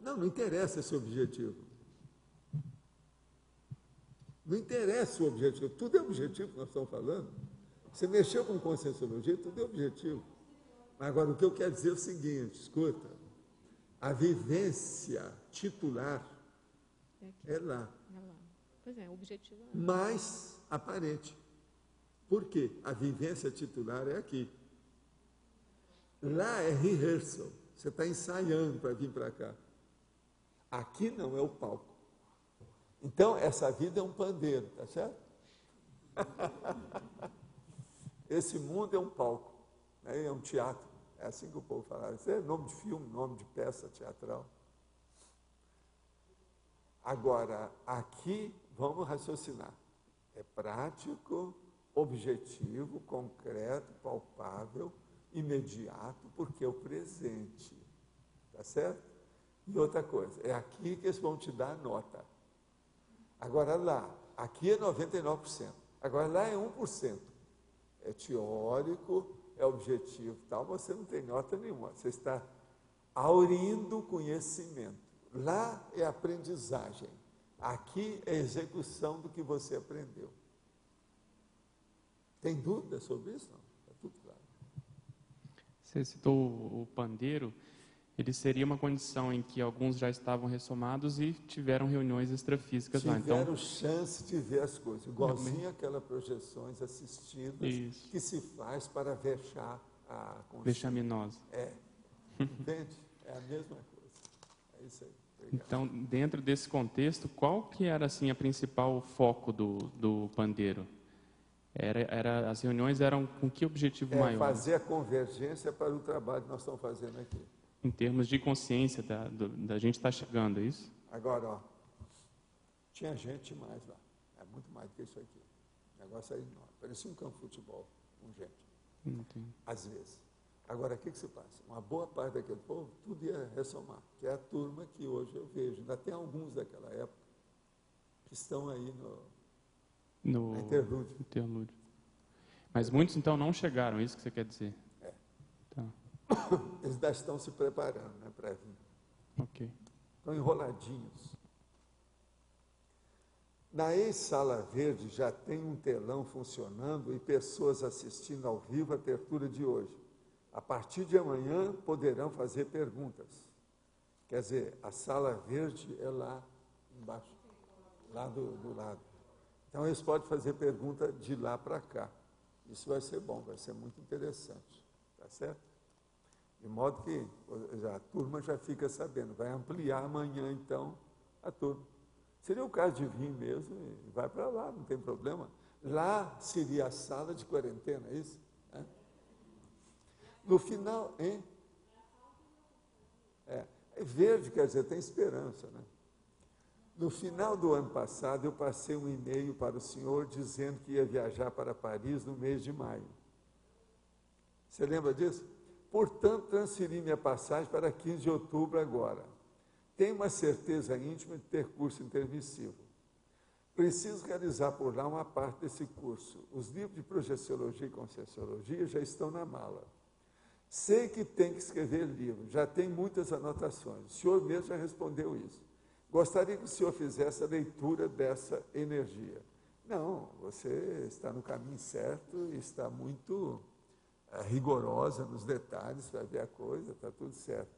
Não interessa esse objetivo. Não interessa o objetivo. Tudo é objetivo que nós estamos falando. Você mexeu com conscienciologia, tudo é objetivo. Mas agora, o que eu quero dizer é o seguinte, escuta. A vivência titular é lá. Pois é, o objetivo é mais aparente. Por quê? A vivência titular é aqui. Lá é rehearsal. Você está ensaiando para vir para cá. Aqui não é o palco. Então, essa vida é um pandeiro, tá certo? Esse mundo é um palco, né? É um teatro. É assim que o povo fala. Isso é nome de filme, nome de peça teatral. Agora, aqui, vamos raciocinar. É prático, objetivo, concreto, palpável, imediato, porque é o presente. Tá certo? E outra coisa, é aqui que eles vão te dar a nota. Agora lá, aqui é 99%. Agora lá é 1%. É teórico, é objetivo, tal, você não tem nota nenhuma. Você está aurindo conhecimento. Lá é aprendizagem. Aqui é execução do que você aprendeu. Tem dúvida sobre isso? Não? Está tudo claro. Você citou o pandeiro. Ele seria uma condição em que alguns já estavam ressomados e tiveram reuniões extrafísicas lá. Tiveram chance de ver as coisas, igualzinho aquelas projeções assistidas isso. Que se faz para vexar a consciência. Vexaminosa. Entende? É a mesma coisa. É isso aí. Obrigado. Então, dentro desse contexto, qual que era assim a principal foco do pandeiro? As reuniões eram com que objetivo maior? Fazer a convergência para o trabalho que nós estamos fazendo aqui. Em termos de consciência da gente estar chegando, é isso? Agora, ó, tinha gente mais lá. É muito mais do que isso aqui. O negócio era enorme. Parecia um campo de futebol com gente. Entendi. Às vezes. Agora, o que se passa? Uma boa parte daquele povo, tudo ia ressomar. Que é a turma que hoje eu vejo. Ainda tem alguns daquela época que estão aí no interlúdio. Mas muitos, então, não chegaram, é isso que você quer dizer? Tá. Eles ainda estão se preparando, né, para vir. Ok. Estão enroladinhos. Na ex-sala verde já tem um telão funcionando e pessoas assistindo ao vivo a abertura de hoje. A partir de amanhã poderão fazer perguntas. Quer dizer, a sala verde é lá embaixo, lá do lado. Então eles podem fazer pergunta de lá para cá. Isso vai ser bom, vai ser muito interessante. Tá certo? De modo que a turma já fica sabendo, vai ampliar amanhã, então, a turma. Seria o caso de vir mesmo e vai para lá, não tem problema. Lá seria a sala de quarentena, é isso? No final, hein? É verde, quer dizer, tem esperança, né? No final do ano passado, eu passei um e-mail para o senhor dizendo que ia viajar para Paris no mês de maio. Você lembra disso? Portanto, transferi minha passagem para 15 de outubro agora. Tenho uma certeza íntima de ter curso intermissivo. Preciso realizar por lá uma parte desse curso. Os livros de projeciologia e conscienciologia já estão na mala. Sei que tem que escrever livro, já tem muitas anotações. O senhor mesmo já respondeu isso. Gostaria que o senhor fizesse a leitura dessa energia. Não, você está no caminho certo e está muito rigorosa nos detalhes para ver a coisa, está tudo certo.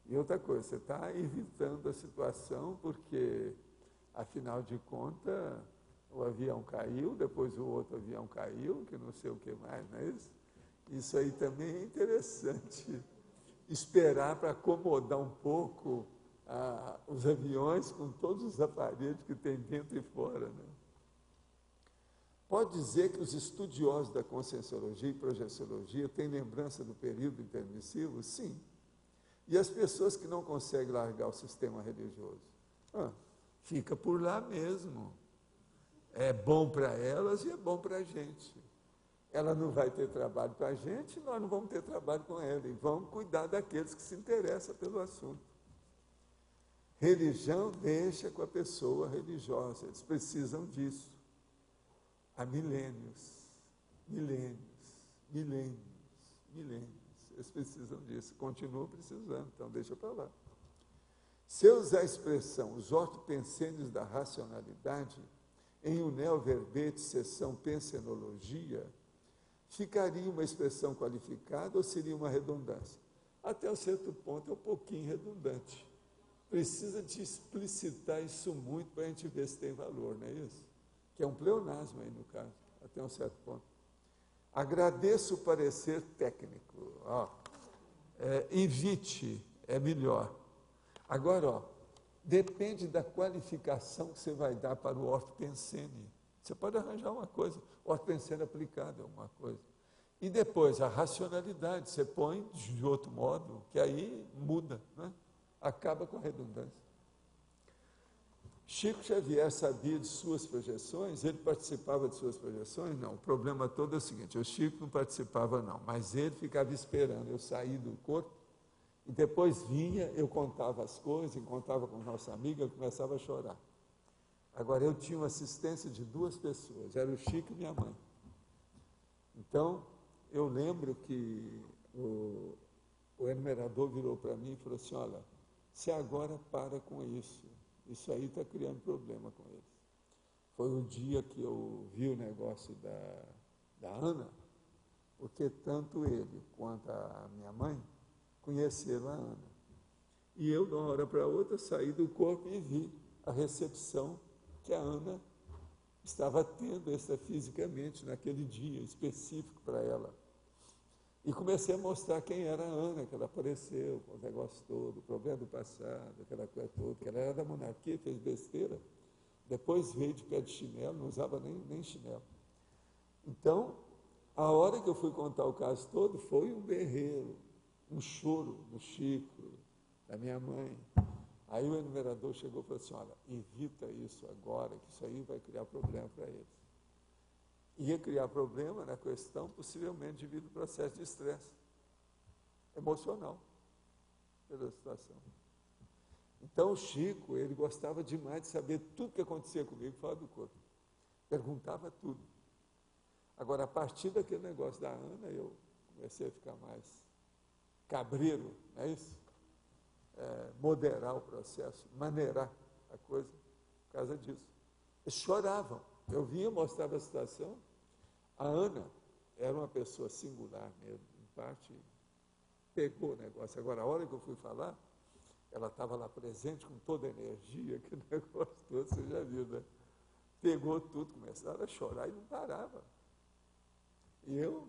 E outra coisa, você está evitando a situação porque, afinal de contas, o avião caiu, depois o outro avião caiu, que não sei o que mais, não é isso? Isso aí também é interessante. Esperar para acomodar um pouco os aviões com todos os aparelhos que tem dentro e fora, né? Pode dizer que os estudiosos da conscienciologia e projeciologia têm lembrança do período intermissivo? Sim. E as pessoas que não conseguem largar o sistema religioso? Fica por lá mesmo. É bom para elas e é bom para a gente. ela não vai ter trabalho com a gente, nós não vamos ter trabalho com ela. E vamos cuidar daqueles que se interessam pelo assunto. Religião deixa com a pessoa religiosa, eles precisam disso. Há milênios, eles precisam disso, continuam precisando, então deixa para lá. Se eu usar a expressão os ortopensênios da racionalidade, em um neoverbete, seção pensenologia, ficaria uma expressão qualificada ou seria uma redundância? Até um certo ponto é um pouquinho redundante. Precisa de explicitar isso muito para a gente ver se tem valor, não é isso? Que é um pleonasmo aí no caso, até um certo ponto. Agradeço o parecer técnico. Invite é melhor. Agora, depende da qualificação que você vai dar para o ortopensene. Você pode arranjar uma coisa, o ortopensene aplicado é uma coisa. E depois, a racionalidade, você põe de outro modo, que aí muda, né? Acaba com a redundância. Chico Xavier sabia de suas projeções? Ele participava de suas projeções? Não, o problema todo é o seguinte, o Chico não participava não, mas ele ficava esperando eu sair do corpo, e depois vinha, eu contava as coisas, encontrava com nossa amiga, ele começava a chorar. Agora, eu tinha uma assistência de 2 pessoas, era o Chico e minha mãe. Então, eu lembro que o enumerador virou para mim e falou assim, olha, você agora para com isso aí está criando problema com eles. Foi o dia que eu vi o negócio da Ana, porque tanto ele quanto a minha mãe conheceram a Ana. E eu, de uma hora para outra, saí do corpo e vi a recepção que a Ana estava tendo extrafisicamente naquele dia específico para ela. E comecei a mostrar quem era a Ana, que ela apareceu, com o negócio todo, o problema do passado, aquela coisa toda, que ela era da monarquia, fez besteira, depois veio de pé de chinelo, não usava nem chinelo. Então, a hora que eu fui contar o caso todo, foi um berreiro, um choro do Chico, da minha mãe. Aí o enumerador chegou e falou assim, olha, evita isso agora, que isso aí vai criar problema para eles. Ia criar problema na questão, possivelmente devido ao processo de estresse emocional pela situação. Então, o Chico, ele gostava demais de saber tudo que acontecia comigo fora do corpo. Perguntava tudo. Agora, a partir daquele negócio da Ana, eu comecei a ficar mais cabreiro, não é isso? Moderar o processo, maneirar a coisa, por causa disso. Eles choravam. Eu vinha, mostrava a situação. A Ana era uma pessoa singular mesmo, em parte, pegou o negócio. Agora, a hora que eu fui falar, ela estava lá presente com toda a energia, aquele negócio todo, você já viu, né? Pegou tudo, começaram a chorar e não parava. E eu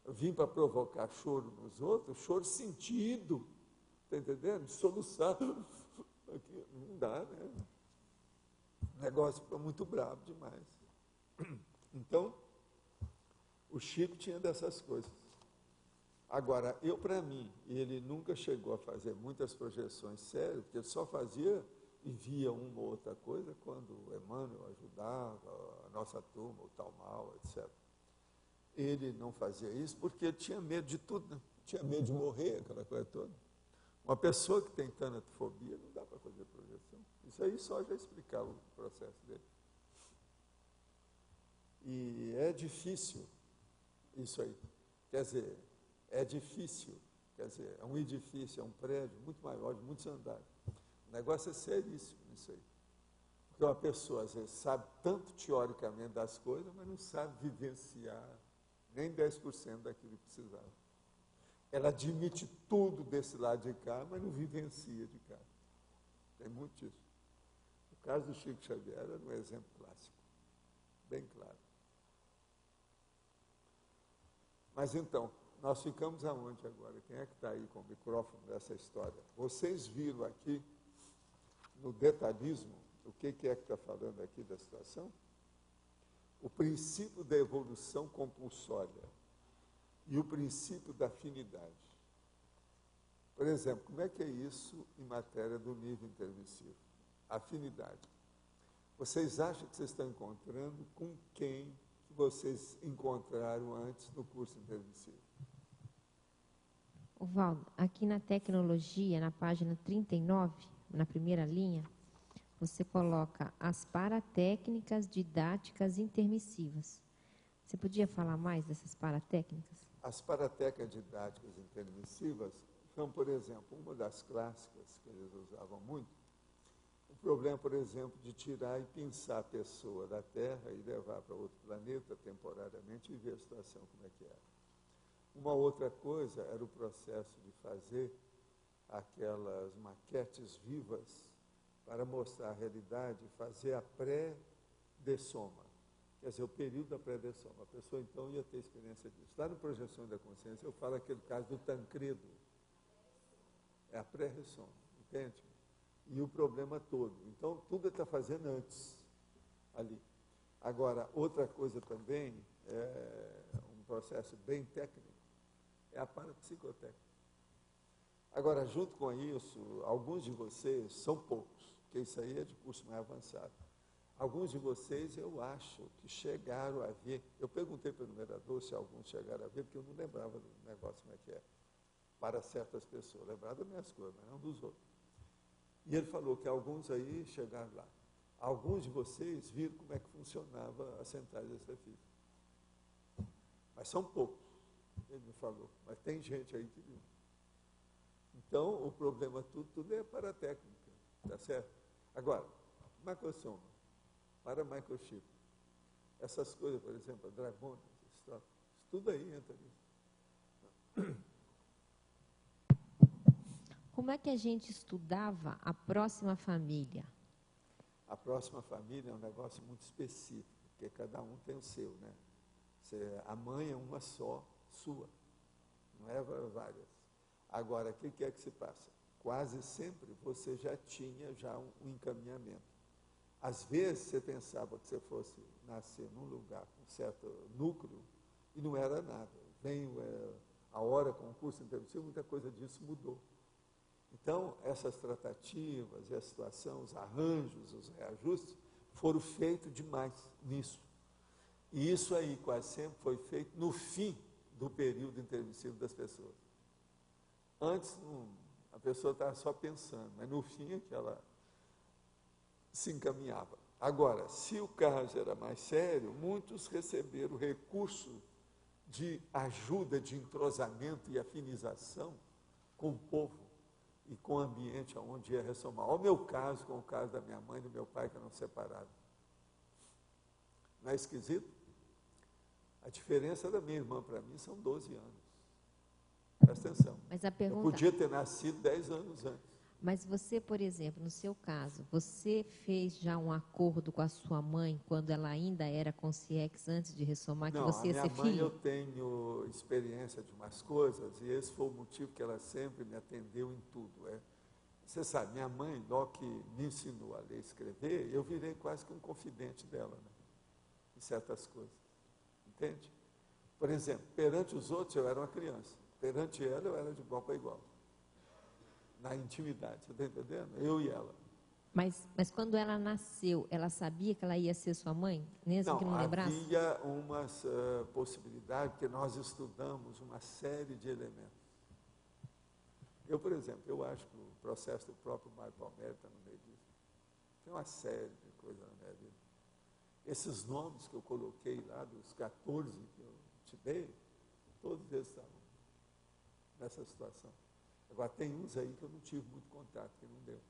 vim para provocar choro nos outros, choro sentido, está entendendo? Soluçar. Não dá, né? O negócio ficou muito bravo demais. Então, o Chico tinha dessas coisas. Agora, para mim, ele nunca chegou a fazer muitas projeções sérias, porque ele só fazia e via uma ou outra coisa quando o Emmanuel ajudava, a nossa turma, o tal mal, etc. Ele não fazia isso porque ele tinha medo de tudo, né? Tinha medo de morrer, aquela coisa toda. Uma pessoa que tem tanatofobia não dá para fazer projeção. Isso aí só já explicava o processo dele. E é difícil isso aí. Quer dizer, é difícil. Quer dizer, é um edifício, é um prédio muito maior, de muitos andares. O negócio é seríssimo isso aí. Porque uma pessoa, às vezes, sabe tanto teoricamente das coisas, mas não sabe vivenciar nem 10% daquilo que precisava. Ela admite tudo desse lado de cá, mas não vivencia de cá. Tem muito disso. O caso do Chico Xavier era um exemplo clássico, bem claro. Mas então, nós ficamos aonde agora? Quem é que está aí com o microfone nessa história? Vocês viram aqui, no detalhismo, o que é que está falando aqui da situação? O princípio da evolução compulsória e o princípio da afinidade. Por exemplo, como é que é isso em matéria do nível intermissivo? Afinidade. Vocês acham que vocês estão encontrando com quem que vocês encontraram antes no curso intermissivo? Valdo, aqui na tecnologia, na página 39, na primeira linha, você coloca as paratécnicas didáticas intermissivas. Você podia falar mais dessas paratécnicas? As paratécnicas didáticas intermissivas são, por exemplo, uma das clássicas que eles usavam muito. O problema, por exemplo, de tirar e pinçar a pessoa da Terra e levar para outro planeta temporariamente e ver a situação como é que era. Uma outra coisa era o processo de fazer aquelas maquetes vivas para mostrar a realidade, fazer a pré-dessoma, quer dizer, o período da pré-dessoma. A pessoa, então, ia ter experiência disso. Lá no Projeção da Consciência, eu falo aquele caso do Tancredo. É a pré-ressoma, entende? E o problema todo. Então, tudo ele está fazendo antes, ali. Agora, outra coisa também, é um processo bem técnico, é a parapsicotécnica. Agora, junto com isso, alguns de vocês, são poucos, porque isso aí é de curso mais avançado. Alguns de vocês, eu acho que chegaram a ver, eu perguntei para o numerador se alguns chegaram a ver, porque eu não lembrava do negócio como é que é, para certas pessoas. Lembrava das minhas coisas, mas não dos outros. E ele falou que alguns aí chegaram lá. Alguns de vocês viram como é que funcionava a centrais extrafísica. Mas são poucos, ele me falou. Mas tem gente aí que viu. Então, o problema tudo é paratécnica, tá certo? Agora, macrosoma, para microchip. Essas coisas, por exemplo, a dragona, isso tudo aí entra nisso. Como é que a gente estudava a próxima família? A próxima família é um negócio muito específico, porque cada um tem o seu, né? A mãe é uma só, sua, não é várias. Agora, o que é que se passa? Quase sempre você já tinha um encaminhamento. Às vezes você pensava que você fosse nascer num lugar com certo núcleo e não era nada. Vem a hora com o curso intermissivo, muita coisa disso mudou. Então, essas tratativas e a situação, os arranjos, os reajustes, foram feitos demais nisso. E isso aí quase sempre foi feito no fim do período intermissivo das pessoas. Antes, a pessoa estava só pensando, mas no fim é que ela se encaminhava. Agora, se o caso era mais sério, muitos receberam recurso de ajuda, de entrosamento e afinização com o povo e com o ambiente onde ia ressomar. Olha o meu caso com o caso da minha mãe e do meu pai, que eram separados. Não é esquisito? A diferença da minha irmã para mim são 12 anos. Presta atenção. Mas a pergunta... Eu podia ter nascido 10 anos antes. Mas você, por exemplo, no seu caso, você fez já um acordo com a sua mãe quando ela ainda era consciex antes de ressomar que você ia ser filho? Não, a minha mãe eu tenho experiência de umas coisas e esse foi o motivo que ela sempre me atendeu em tudo. Você sabe, minha mãe, logo que me ensinou a ler e escrever, eu virei quase que um confidente dela, né? Em certas coisas. Entende? Por exemplo, perante os outros eu era uma criança, perante ela eu era de igual para igual. Na intimidade, você está entendendo? Eu e ela. Mas quando ela nasceu, ela sabia que ela ia ser sua mãe? Mesmo que não lembrasse? Havia umas possibilidades, porque nós estudamos uma série de elementos. Eu, por exemplo, eu acho que o processo do próprio Mário Palmieri está no meio disso. Tem uma série de coisas na minha vida. Esses nomes que eu coloquei lá, dos 14 que eu te dei, todos eles estavam nessa situação. Agora, tem uns aí que eu não tive muito contato, que não deu.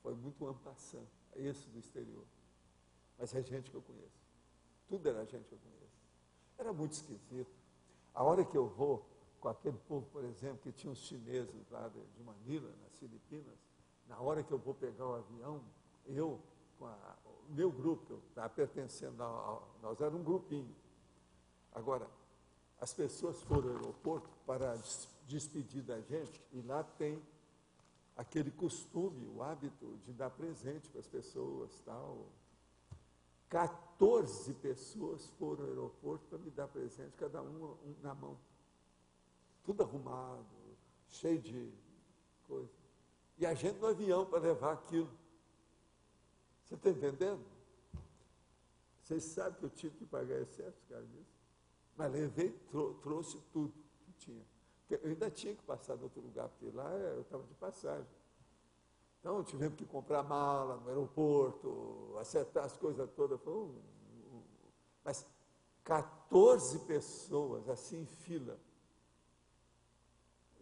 Foi muito en passant, esse do exterior. Mas é gente que eu conheço. Tudo era gente que eu conheço. Era muito esquisito. A hora que eu vou com aquele povo, por exemplo, que tinha os chineses lá de Manila, nas Filipinas, na hora que eu vou pegar o avião, eu, com o meu grupo, eu estava pertencendo nós era um grupinho. Agora, as pessoas foram ao aeroporto para despedir da gente, e lá tem aquele costume, o hábito de dar presente para as pessoas, tal. 14 pessoas foram ao aeroporto para me dar presente, cada um na mão. Tudo arrumado, cheio de coisa. E a gente no avião para levar aquilo. Você está entendendo? Vocês sabem que eu tive que pagar excesso, cara, nisso? Mas levei, trouxe tudo que tinha. Porque eu ainda tinha que passar em outro lugar, porque lá eu estava de passagem. Então, tivemos que comprar mala no aeroporto, acertar as coisas todas. Mas 14 pessoas, assim, em fila,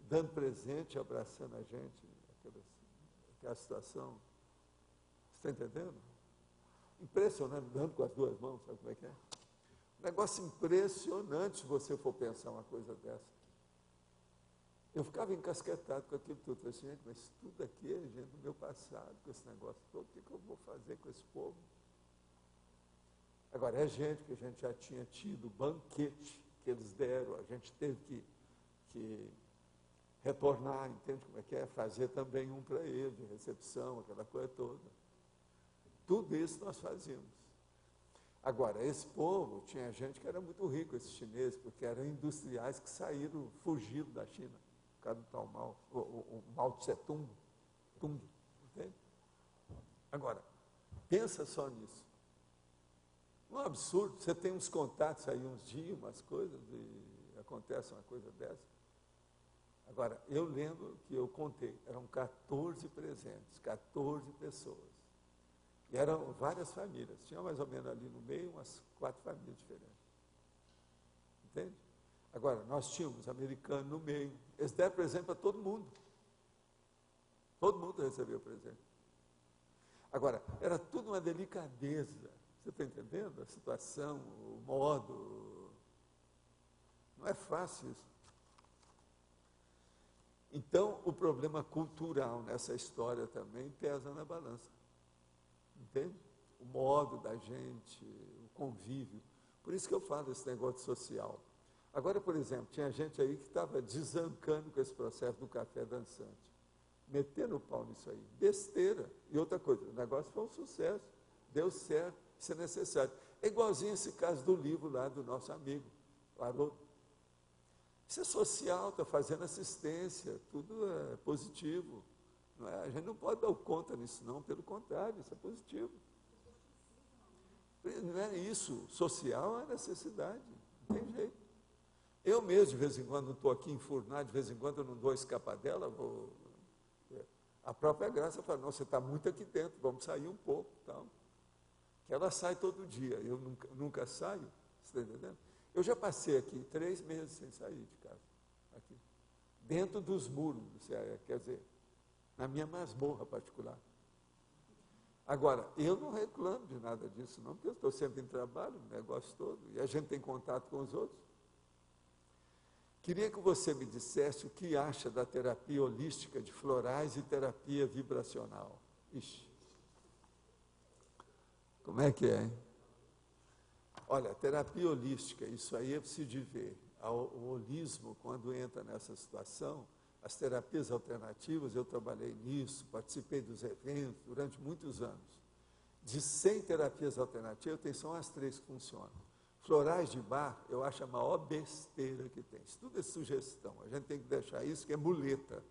dando presente, abraçando a gente, aquela situação. Você está entendendo? Impressionante, dando com as duas mãos, sabe como é que é? Um negócio impressionante se você for pensar uma coisa dessa. Eu ficava encasquetado com aquilo tudo. Eu falei assim, gente, mas tudo aqui é gente do meu passado, com esse negócio todo, o que eu vou fazer com esse povo? Agora, é gente que a gente já tinha tido, banquete que eles deram, a gente teve que retornar, entende como é que é? Fazer também um para ele, de recepção, aquela coisa toda. Tudo isso nós fazíamos. Agora, esse povo, tinha gente que era muito rico, esses chineses, porque eram industriais que saíram, fugiram da China. Por causa do tal o Mao Tse Tung, entende? Agora, pensa só nisso. Um absurdo, você tem uns contatos aí, uns dias, umas coisas, e acontece uma coisa dessa. Agora, eu lembro que eu contei, eram 14 presentes, 14 pessoas. E eram várias famílias, tinha mais ou menos ali no meio umas 4 famílias diferentes. Entende? Agora, nós tínhamos americano no meio, eles deram presente para todo mundo. Todo mundo recebeu presente. Agora, era tudo uma delicadeza, você está entendendo? A situação, o modo, não é fácil isso. Então, o problema cultural nessa história também pesa na balança. Entende? O modo da gente, o convívio. Por isso que eu falo desse negócio social. Agora, por exemplo, tinha gente aí que estava desancando com esse processo do café dançante. Metendo o pau nisso aí. Besteira. E outra coisa, o negócio foi um sucesso. Deu certo, isso é necessário. É igualzinho esse caso do livro lá do nosso amigo, o Haroldo. Isso é social, está fazendo assistência, tudo é positivo. Não é? A gente não pode dar conta nisso, não, pelo contrário, isso é positivo. Não é isso, social é necessidade, não tem jeito. Eu mesmo, de vez em quando, não estou aqui enfurnado, de vez em quando eu não dou escapadela, a própria Graça fala, não, você está muito aqui dentro, vamos sair um pouco, tal. Que ela sai todo dia, eu nunca saio, você está entendendo? Eu já passei aqui 3 meses sem sair de casa, aqui, dentro dos muros, quer dizer, na minha masmorra particular. Agora, eu não reclamo de nada disso, não, porque eu estou sempre em trabalho, o negócio todo, e a gente tem contato com os outros. Queria que você me dissesse o que acha da terapia holística de florais e terapia vibracional. Ixi. Como é que é, hein? Olha, terapia holística, isso aí é preciso de ver. O holismo, quando entra nessa situação, as terapias alternativas, eu trabalhei nisso, participei dos eventos durante muitos anos. De 100 terapias alternativas, tem só as 3 que funcionam. Florais de Bach, eu acho a maior besteira que tem. Isso tudo é sugestão, a gente tem que deixar isso, que é muleta.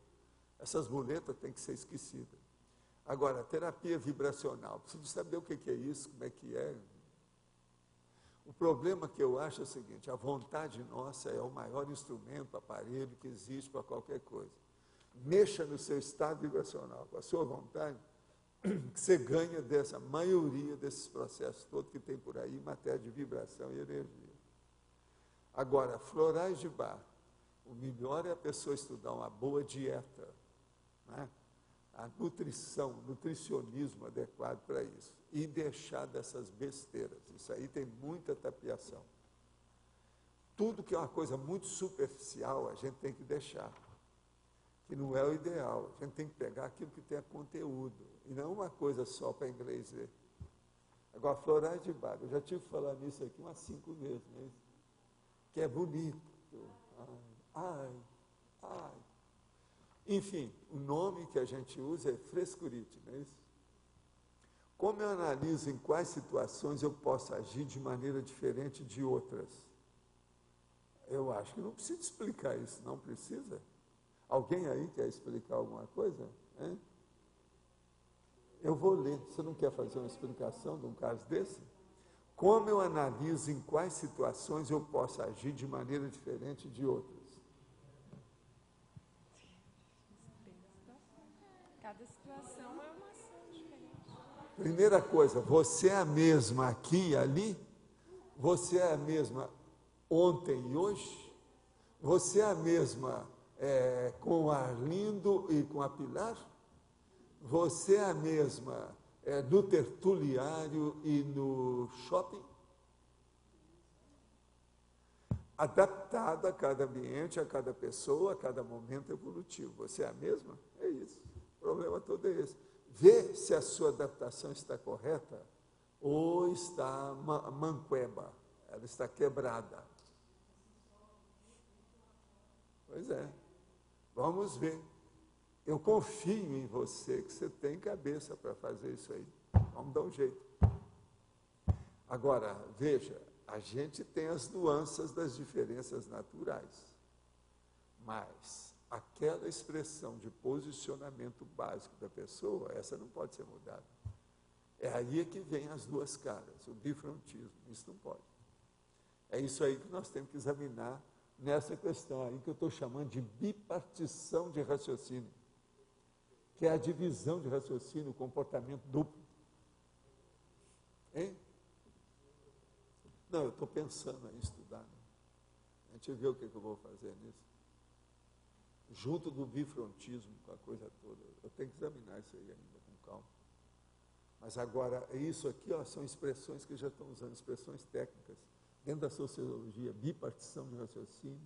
Essas muletas têm que ser esquecidas. Agora, terapia vibracional, preciso saber o que é isso, como é que é. O problema que eu acho é o seguinte, a vontade nossa é o maior instrumento, aparelho que existe para qualquer coisa. Mexa no seu estado vibracional, com a sua vontade, que você ganha dessa maioria desses processos todos que tem por aí, em matéria de vibração e energia. Agora, florais de Bach, o melhor é a pessoa estudar uma boa dieta, né? A nutrição, o nutricionismo adequado para isso, e deixar dessas besteiras. Isso aí tem muita tapiação. Tudo que é uma coisa muito superficial, a gente tem que deixar, que não é o ideal. A gente tem que pegar aquilo que tem conteúdo, e não uma coisa só para inglês ver. Agora, florais de Bach, eu já tive que falar nisso aqui umas 5 vezes, né? Que é bonito. Ai. Enfim, o nome que a gente usa é frescurite, não é isso? Como eu analiso em quais situações eu posso agir de maneira diferente de outras? Eu acho que não precisa explicar isso, não precisa? Alguém aí quer explicar alguma coisa? Hein? Eu vou ler. Você não quer fazer uma explicação de um caso desse? Como eu analiso em quais situações eu posso agir de maneira diferente de outras? Cada situação é uma ação diferente. Primeira coisa, você é a mesma aqui e ali? Você é a mesma ontem e hoje? Você é a mesma com o Arlindo e com a Pilar? Você é a mesma no tertuliário e no shopping? Adaptado a cada ambiente, a cada pessoa, a cada momento evolutivo. Você é a mesma? É isso. O problema todo é esse. Vê se a sua adaptação está correta ou está manqueba, ela está quebrada. Pois é. Vamos ver. Eu confio em você que você tem cabeça para fazer isso aí. Vamos dar um jeito. Agora, veja, a gente tem as nuances das diferenças naturais, mas aquela expressão de posicionamento básico da pessoa, essa não pode ser mudada. É aí que vem as duas caras, o bifrontismo, isso não pode. É isso aí que nós temos que examinar nessa questão aí que eu estou chamando de bipartição de raciocínio, que é a divisão de raciocínio, o comportamento duplo. Hein? Não, eu estou pensando em estudar. Né? A gente vê o que eu vou fazer nisso. Junto do bifrontismo, com a coisa toda. Eu tenho que examinar isso aí ainda com calma. Mas agora, isso aqui são expressões que já estão usando, expressões técnicas, dentro da sociologia, bipartição de raciocínio,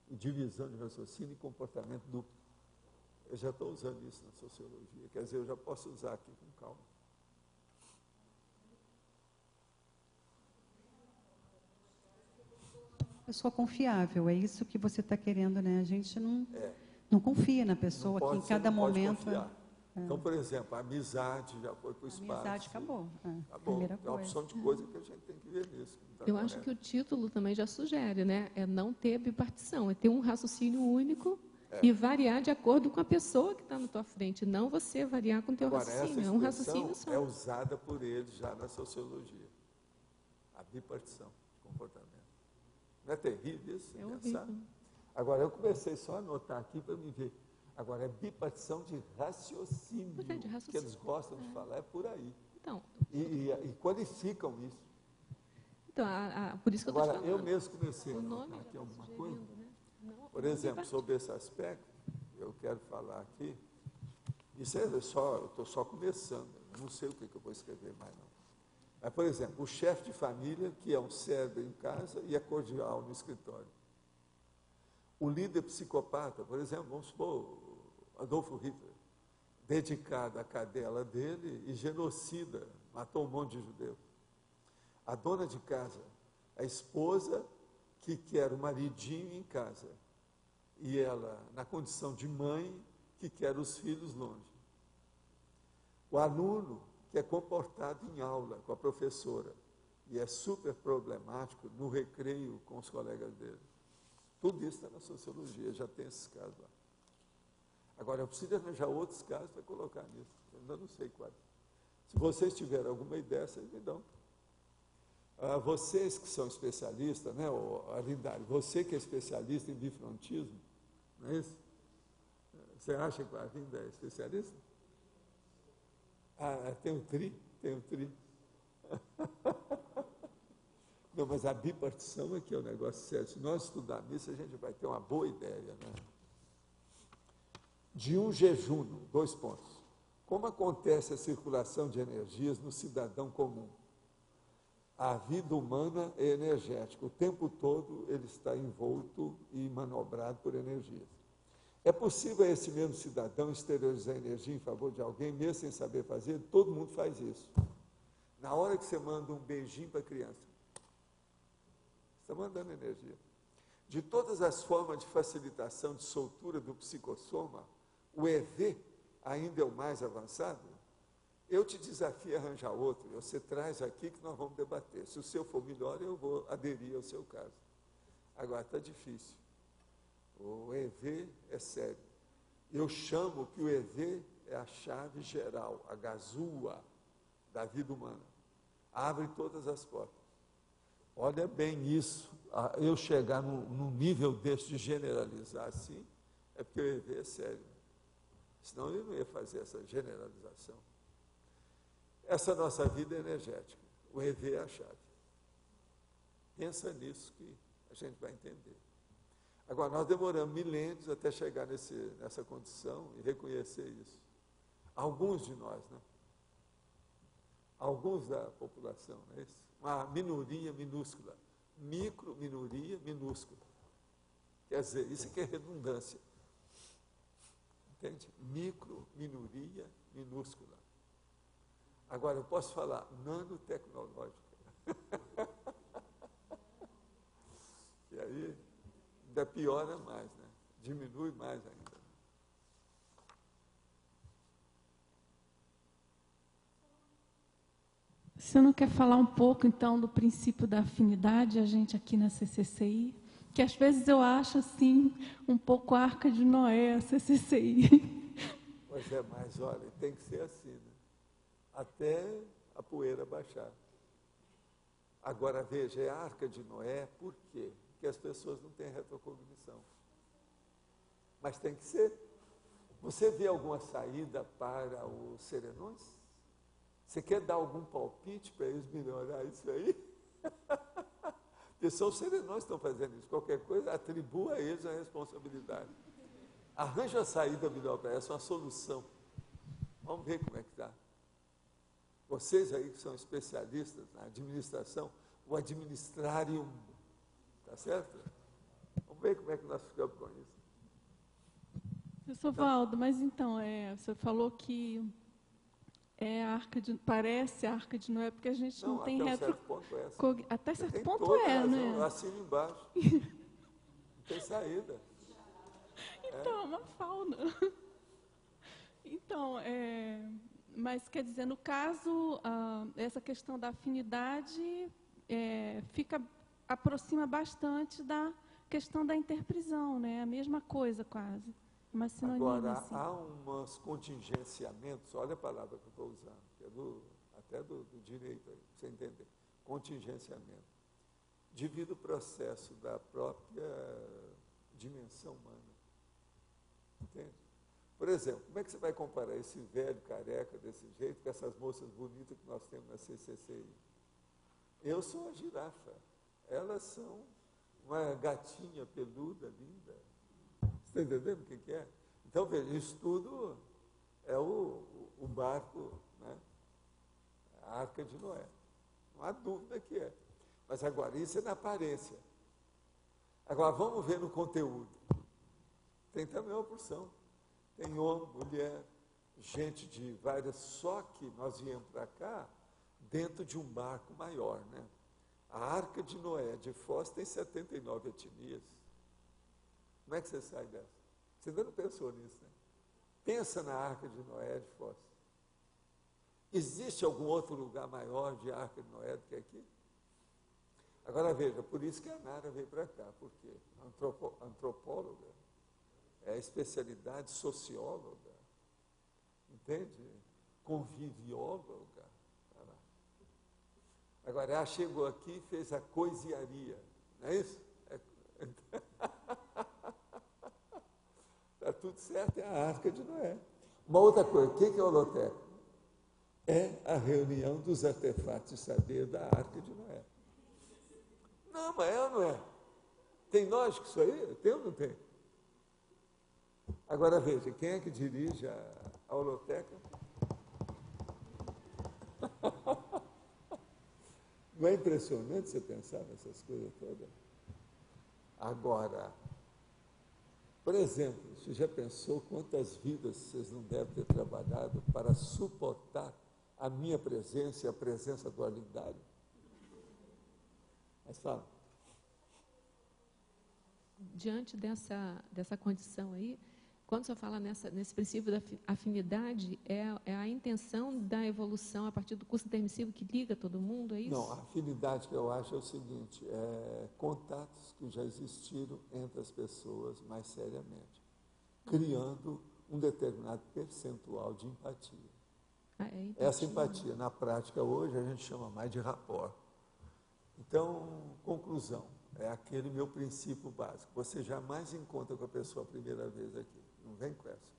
e divisão de raciocínio e comportamento duplo. Eu já estou usando isso na sociologia, quer dizer, eu já posso usar aqui com calma. Pessoa confiável, é isso que você está querendo, né? A gente não confia na pessoa, que em cada momento... Então, por exemplo, a amizade já foi para o espaço. A amizade acabou. Acabou. É uma opção de coisa que a gente tem que ver nisso. Eu acho que o título também já sugere, né? É não ter bipartição, é ter um raciocínio único e variar de acordo com a pessoa que está na tua frente, não você variar com o teu raciocínio. É um raciocínio só. É usada por eles já na sociologia. A bipartição de comportamento. Não é terrível isso? É horrível. Agora, eu comecei só a anotar aqui para me ver. Agora, é bipartição de raciocínio, que eles gostam de falar, é por aí. Então, e qualificam isso. Então, por isso que eu estou te falando. Eu mesmo comecei a anotar aqui alguma coisa. Né? Por exemplo, sobre esse aspecto, eu quero falar aqui, isso é só, eu estou só começando, não sei o que eu vou escrever mais não. Mas, por exemplo, o chefe de família, que é um cérebro em casa e é cordial no escritório. O líder psicopata, por exemplo, vamos supor, Adolfo Hitler, dedicado à cadela dele e genocida, matou um monte de judeus. A dona de casa, a esposa que quer o maridinho em casa, e ela, na condição de mãe, que quer os filhos longe. O aluno, que é comportado em aula com a professora, e é super problemático no recreio com os colegas dele. Tudo isso está na sociologia, já tem esses casos lá. Agora, eu preciso arranjar outros casos para colocar nisso. Eu ainda não sei quais. Se vocês tiverem alguma ideia, vocês me dão. Vocês que são especialistas, né, Alindário, você que é especialista em bifrontismo, não é isso? Você acha que a Arlinda é especialista? Tem um tri. Não, mas a bipartição aqui é um negócio sério. Se nós estudarmos isso, a gente vai ter uma boa ideia, né? De um jejum, 2 pontos. Como acontece a circulação de energias no cidadão comum? A vida humana é energética. O tempo todo ele está envolto e manobrado por energias. É possível a esse mesmo cidadão exteriorizar energia em favor de alguém, mesmo sem saber fazer? Todo mundo faz isso. Na hora que você manda um beijinho para a criança, está mandando energia. De todas as formas de facilitação de soltura do psicossoma, o EV ainda é o mais avançado. Eu te desafio a arranjar outro, você traz aqui que nós vamos debater. Se o seu for melhor, eu vou aderir ao seu caso. Agora, está difícil. O EV é sério. Eu chamo que o EV é a chave geral, a gazua da vida humana. abre todas as portas. Olha bem isso, eu chegar num nível desse de generalizar assim, é porque o EV é sério. Senão eu não ia fazer essa generalização. Essa nossa vida é energética, o EV é a chave. Pensa nisso que a gente vai entender. Agora, nós demoramos milênios até chegar nessa condição e reconhecer isso. Alguns de nós, né? Alguns da população, não é isso? Uma minoria minúscula. Minoria minúscula. Quer dizer, isso aqui é redundância. Entende? Minoria minúscula. Agora, eu posso falar nanotecnológica. E aí, ainda piora mais, né? Diminui mais ainda. Você não quer falar um pouco, então, do princípio da afinidade, a gente aqui na CCCI? Que às vezes eu acho, assim, um pouco a Arca de Noé, a CCCI. Pois é, mas olha, tem que ser assim, né? Até a poeira baixar. Agora, veja, é a Arca de Noé, por quê? Porque as pessoas não têm retrocognição. Mas tem que ser. Você vê alguma saída para os serenões? Você quer dar algum palpite para eles melhorar isso aí? Porque são os serenões que estão fazendo isso. Qualquer coisa, atribua a eles a responsabilidade. Arranja a saída melhor para essa, uma solução. Vamos ver como é que está. Vocês aí que são especialistas na administração, o administrarium, tá certo? Vamos ver como é que nós ficamos com isso. Professor Valdo, mas então, você falou que parece a Arca de Noé, porque a gente não tem até certo ponto né? Eu assino embaixo. Não tem saída. Então, uma fauna. Então, mas quer dizer, no caso, essa questão da afinidade aproxima bastante da questão da interprisão, né? A mesma coisa quase. Uma sinônimo, agora, assim. há uns contingenciamentos, olha a palavra que eu estou usando, que é até do direito, aí, para você entender. Contingenciamento. Devido ao processo da própria dimensão humana. Entende? Por exemplo, como é que você vai comparar esse velho careca desse jeito com essas moças bonitas que nós temos na CCCI? Eu sou a girafa. Elas são uma gatinha peluda, linda. Você está entendendo o que é? Então, veja, isso tudo é o barco, né? A Arca de Noé. Não há dúvida que é. Mas agora, isso é na aparência. Agora, vamos ver no conteúdo. Tem também uma porção. Tem homem, mulher, gente de várias, só que nós viemos para cá dentro de um barco maior, né? A Arca de Noé de Foz tem 79 etnias. Como é que você sai dessa? Você ainda não pensou nisso, né? Pensa na Arca de Noé de Foz. Existe algum outro lugar maior de Arca de Noé do que aqui? Agora veja, por isso que a Nara veio para cá, porque antropóloga, é especialidade socióloga, entende? Convivióloga. Agora, ela chegou aqui e fez a coisiaria, não é isso? Está tudo certo, é a Arca de Noé. Uma outra coisa, o que é o holoteco? É a reunião dos artefatos de saber da Arca de Noé. Não, mas é ou não é? Tem lógica isso aí? Tem ou não tem? Agora veja, quem é que dirige a holoteca? Não é impressionante você pensar nessas coisas todas? Agora, por exemplo, você já pensou quantas vidas vocês não devem ter trabalhado para suportar a minha presença e a presença do Arlindário? Mas fala. Diante dessa condição aí, quando você fala nesse princípio da afinidade, é a intenção da evolução a partir do curso intermissivo que liga todo mundo, é isso? Não, a afinidade que eu acho é o seguinte, contatos que já existiram entre as pessoas mais seriamente, criando um determinado percentual de empatia. Essa empatia, na prática hoje, a gente chama mais de rapport. Então, conclusão, é aquele meu princípio básico. Você jamais encontra com a pessoa a primeira vez aqui, não vem com essa.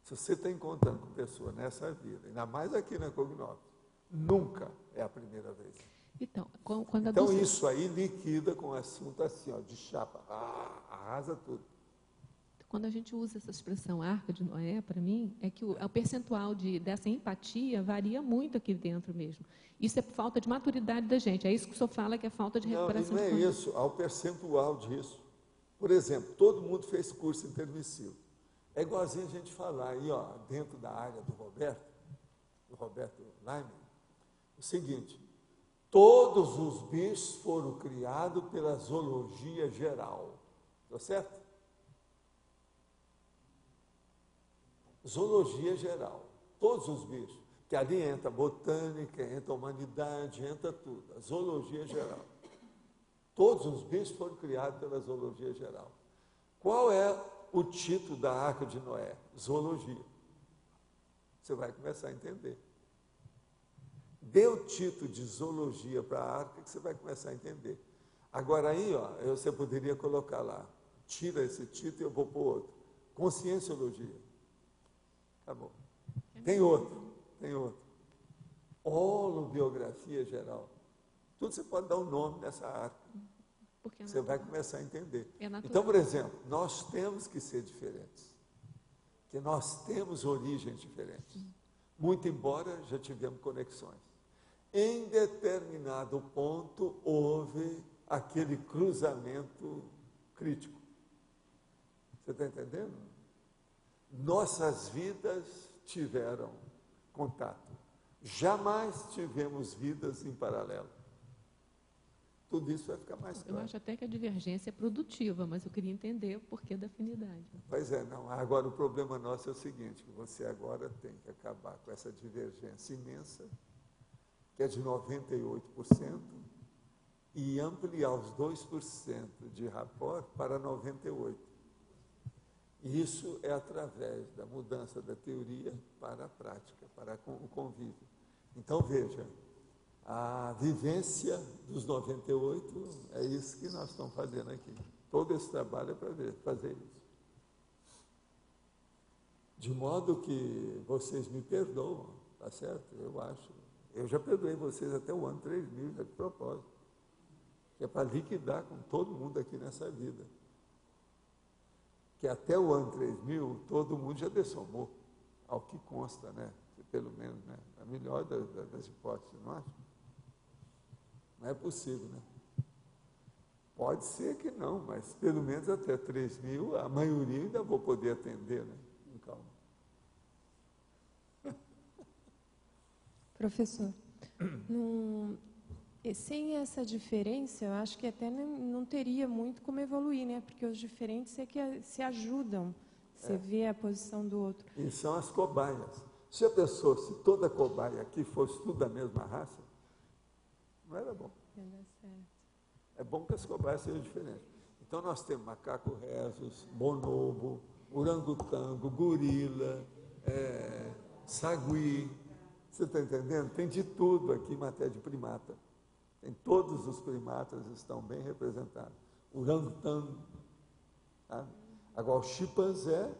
Se você está encontrando com pessoa nessa vida, ainda mais aqui na Cognópolis, nunca é a primeira vez. Então, quando então isso aí liquida com o assunto assim, ó, de chapa, arrasa tudo. Quando a gente usa essa expressão Arca de Noé, para mim, é que o percentual dessa empatia varia muito aqui dentro mesmo. Isso é falta de maturidade da gente. É isso que o senhor fala, que é falta de recuperação. Não, não é isso, há o percentual disso. Por exemplo, todo mundo fez curso intermissivo. É igualzinho a gente falar aí, ó, dentro da área do Roberto Laime, o seguinte: todos os bichos foram criados pela zoologia geral. Está certo? Zoologia geral. Todos os bichos. Que ali entra botânica, entra humanidade, entra tudo. A zoologia geral. Todos os bichos foram criados pela zoologia geral. Qual é o título da Arca de Noé? Zoologia. Você vai começar a entender. Dê o título de zoologia para a arca que você vai começar a entender. Agora aí, ó, você poderia colocar lá, tira esse título e eu vou pôr outro. Conscienciologia. Acabou. Tem outro. Holobiografia geral. Tudo você pode dar um nome nessa arca. Você vai começar a entender. Então, por exemplo, nós temos que ser diferentes. Porque nós temos origens diferentes. Muito embora já tivemos conexões. Em determinado ponto, houve aquele cruzamento crítico. Você está entendendo? Nossas vidas tiveram contato. Jamais tivemos vidas em paralelo. Tudo isso vai ficar mais claro. Eu acho até que a divergência é produtiva, mas eu queria entender o porquê da afinidade. Pois é, não. Agora, o problema nosso é o seguinte, que você agora tem que acabar com essa divergência imensa, que é de 98%, e ampliar os 2% de rapport para 98%. E isso é através da mudança da teoria para a prática, para o convívio. Então, veja, a vivência dos 98 é isso que nós estamos fazendo aqui. Todo esse trabalho é para fazer isso. De modo que vocês me perdoam, tá certo? Eu acho. Eu já perdoei vocês até o ano 3000, já de propósito. Que é para liquidar com todo mundo aqui nessa vida. Que até o ano 3000, todo mundo já dessomou, ao que consta, né? Pelo menos, né? A melhor das hipóteses, não acha? Não é possível, né? Pode ser que não, mas pelo menos até 3000, a maioria ainda vou poder atender, né? Calma. Professor, sem essa diferença, eu acho que até não teria muito como evoluir, né? Porque os diferentes é que se ajudam, você vê a posição do outro. E são as cobaias. Se toda cobaia aqui fosse tudo da mesma raça, não era bom. É bom que as cobaias sejam diferentes. Então, nós temos macaco rhesus, bonobo, orangotango, gorila, sagui. Você está entendendo? Tem de tudo aqui em matéria de primata. Tem todos os primatas estão bem representados. Orangotango. Tá? Agora, o chimpanzé.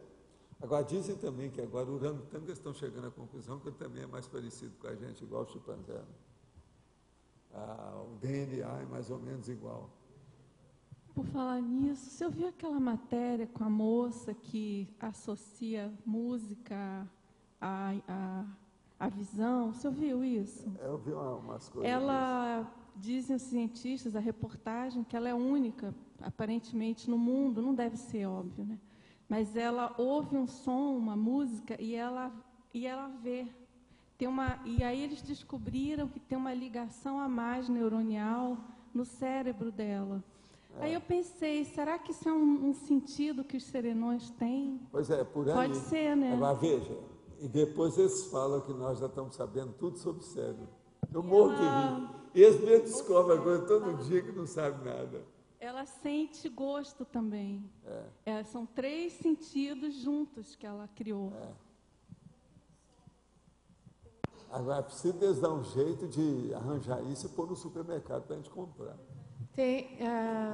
Agora, dizem também que agora o orangotango estão chegando à conclusão que ele também é mais parecido com a gente, igual o chimpanzé. Né? O DNA é mais ou menos igual. Por falar nisso, você ouviu aquela matéria com a moça que associa música à visão? Você ouviu isso? Eu vi umas coisas. Dizem os cientistas, a reportagem, que ela é única, aparentemente, no mundo, não deve ser óbvio, né? Mas ela ouve um som, uma música, e ela vê. E aí eles descobriram que tem uma ligação a mais neuronial no cérebro dela. Aí eu pensei, será que isso é um sentido que os serenões têm? Pois é, por aí. Pode ser, né? Agora, veja, e depois eles falam que nós já estamos sabendo tudo sobre o cérebro. Eu morro de rir. E eles mesmos descobrem agora todo dia que não sabem nada. Ela sente gosto também. São 3 sentidos juntos que ela criou. Agora, é preciso eles dar um jeito de arranjar isso e pôr no supermercado para a gente comprar.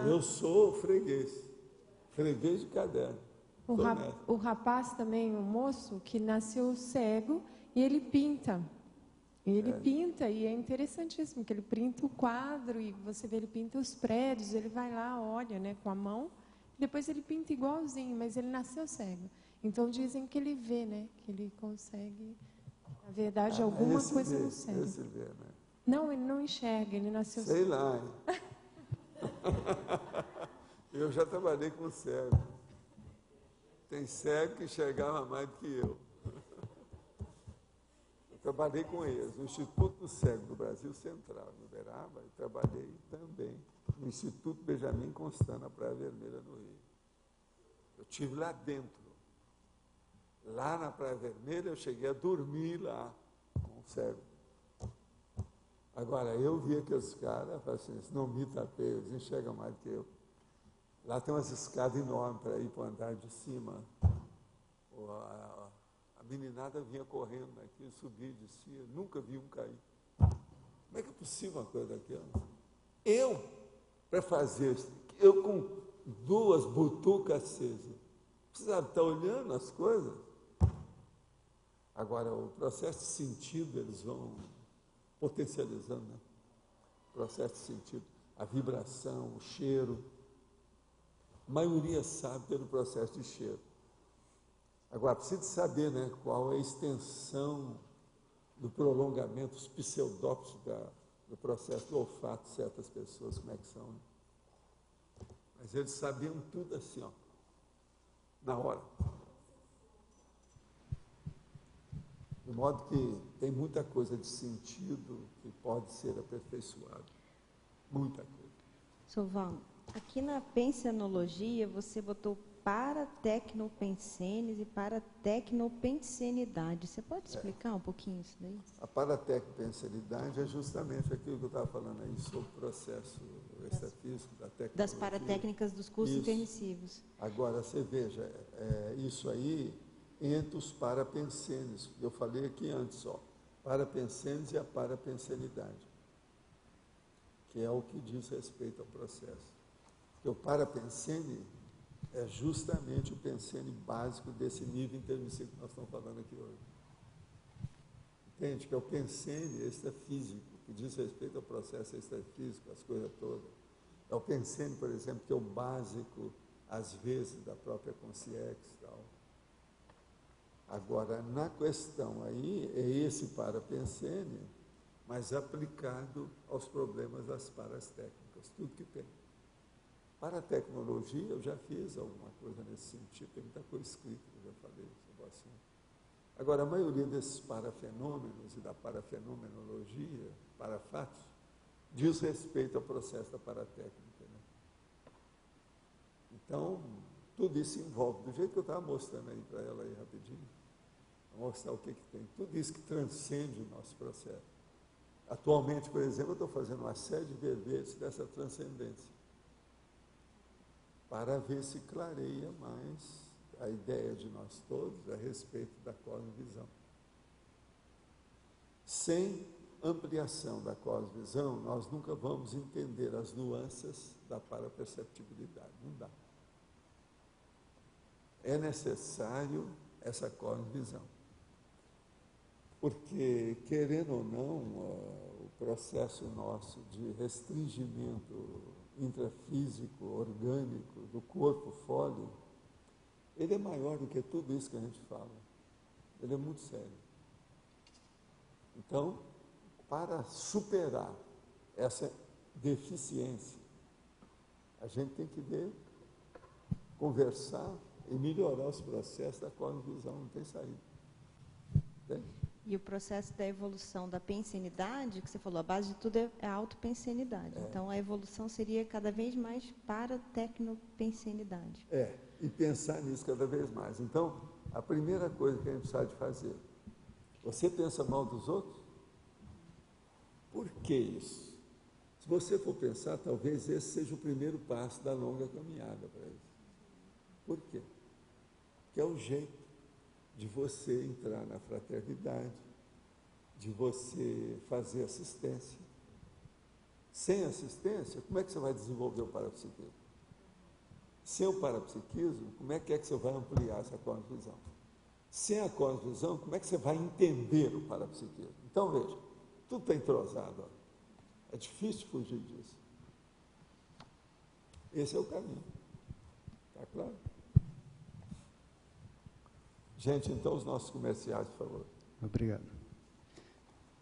Eu sou freguês de caderno. O rapaz também, o moço, que nasceu cego, e ele pinta. Ele pinta, e é interessantíssimo, que ele pinta o quadro, e você vê, ele pinta os prédios, ele vai lá, olha, né, com a mão, depois ele pinta igualzinho, mas ele nasceu cego. Então, dizem que ele vê, né, que ele consegue, na verdade, alguma coisa no cérebro. Esse vê, né? Não, ele não enxerga, ele nasceu cego. Sei lá, hein? Eu já trabalhei com cego. Tem cego que enxergava mais do que eu. Trabalhei com eles, no Instituto do Cego do Brasil Central, em Uberaba, e trabalhei também no Instituto Benjamin Constant, na Praia Vermelha, no Rio. Eu estive lá dentro. Lá na Praia Vermelha, eu cheguei a dormir lá com o cego. Agora, eu vi aqueles caras, falei assim, não me tapei, eles enxergam mais do que eu. Lá tem umas escadas enormes para ir para o andar de cima. A meninada vinha correndo aqui, subia e descia, nunca vi um cair. Como é que é possível uma coisa daquela? Eu, para fazer isso, eu com 2 butucas acesas, precisava estar olhando as coisas. Agora, o processo de sentido, eles vão potencializando, né? O processo de sentido, a vibração, o cheiro. A maioria sabe pelo processo de cheiro. Agora, precisa saber, né, qual é a extensão do prolongamento, os pseudópicos do processo do olfato de certas pessoas, como é que são. Né? Mas eles sabiam tudo assim, ó, na hora. De modo que tem muita coisa de sentido que pode ser aperfeiçoado. Muita coisa. Sr. Val, aqui na pensenologia você botou paratecnopensenes e paratecnopensenidade. Você pode explicar um pouquinho isso daí? A paratecnopensenidade é justamente aquilo que eu estava falando aí sobre o processo extrafísico da tecnologia. Das paratécnicas dos cursos intermissivos. Agora, você veja, isso aí entre os parapensenes. Eu falei aqui antes, ó, parapensenes e a parapensenidade, que é o que diz respeito ao processo. Porque o parapensene é justamente o pensene básico desse nível intermissivo que nós estamos falando aqui hoje. Entende? Que é o pensene extrafísico, que diz respeito ao processo extrafísico, as coisas todas. É o pensene, por exemplo, que é o básico, às vezes, da própria consciência e tal. Agora, na questão aí, é esse parapensene, mas aplicado aos problemas das paras técnicas, tudo que tem. Para a tecnologia, eu já fiz alguma coisa nesse sentido, tem muita coisa escrita, eu já falei sobre o assunto. Agora, a maioria desses parafenômenos e da parafenomenologia, parafatos, diz respeito ao processo da paratécnica. Né? Então, tudo isso envolve, do jeito que eu estava mostrando aí para ela aí rapidinho, vou mostrar o que tem, tudo isso que transcende o nosso processo. Atualmente, por exemplo, eu estou fazendo uma série de verbetes dessa transcendência, para ver se clareia mais a ideia de nós todos a respeito da cosmovisão. Sem ampliação da cosmovisão, nós nunca vamos entender as nuances da paraperceptibilidade, não dá. É necessário essa cosmovisão, porque, querendo ou não, o processo nosso de restringimento intrafísico, orgânico, do corpo fole, ele é maior do que tudo isso que a gente fala. Ele é muito sério. Então, para superar essa deficiência, a gente tem que ver, conversar e melhorar os processos da cosmovisão, não tem saída. Entende? E o processo da evolução da pensenidade, que você falou, a base de tudo é a autopensenidade. Então, a evolução seria cada vez mais para a tecnopensenidade. E pensar nisso cada vez mais. Então, a primeira coisa que a gente precisa de fazer, você pensa mal dos outros? Por que isso? Se você for pensar, talvez esse seja o primeiro passo da longa caminhada para isso. Por quê? Porque é o jeito de você entrar na fraternidade, de você fazer assistência. Sem assistência, como é que você vai desenvolver o parapsiquismo? Sem o parapsiquismo, como é que você vai ampliar essa cosmovisão? Sem a cosmovisão, como é que você vai entender o parapsiquismo? Então, veja, tudo está entrosado. Ó. É difícil fugir disso. Esse é o caminho. Está claro? Gente, então, os nossos comerciais, por favor. Obrigado.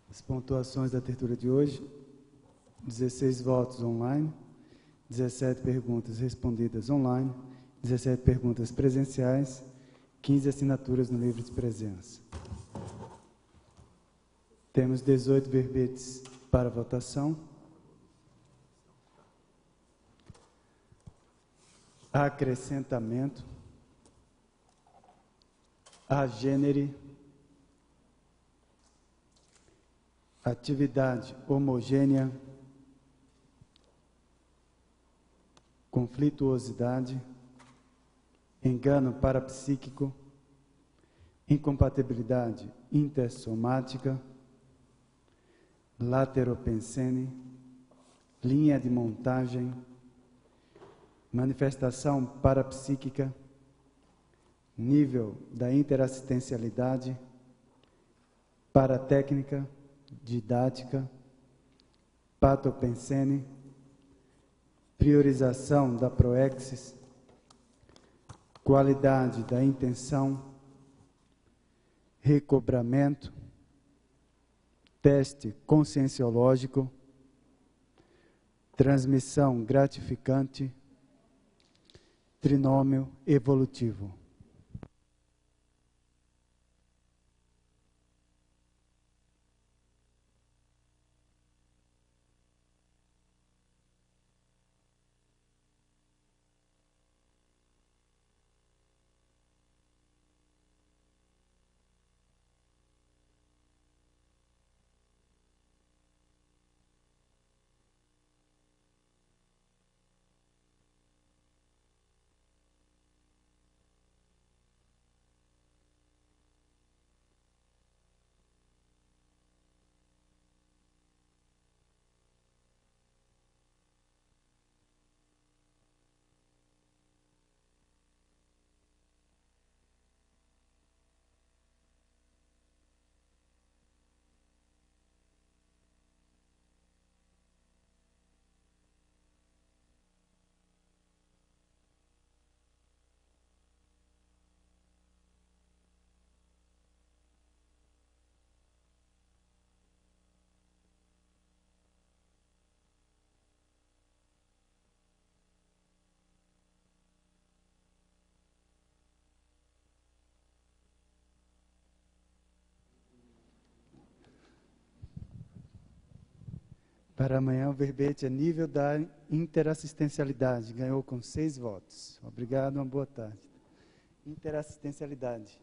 As pontuações da tertúlia de hoje: 16 votos online, 17 perguntas respondidas online, 17 perguntas presenciais, 15 assinaturas no livro de presença. Temos 18 verbetes para votação. Acrescentamento. Agênere. Atividade homogênea. Conflituosidade. Engano parapsíquico. Incompatibilidade intersomática. Lateropensene. Linha de montagem. Manifestação parapsíquica. Nível da interassistencialidade. Paratécnica. Didática. Patopensene. Priorização da proexis. Qualidade da intenção. Recobramento. Teste conscienciológico. Transmissão gratificante. Trinômio evolutivo. Para amanhã, o verbete é nível da interassistencialidade. Ganhou com 6 votos. Obrigado, uma boa tarde. Interassistencialidade.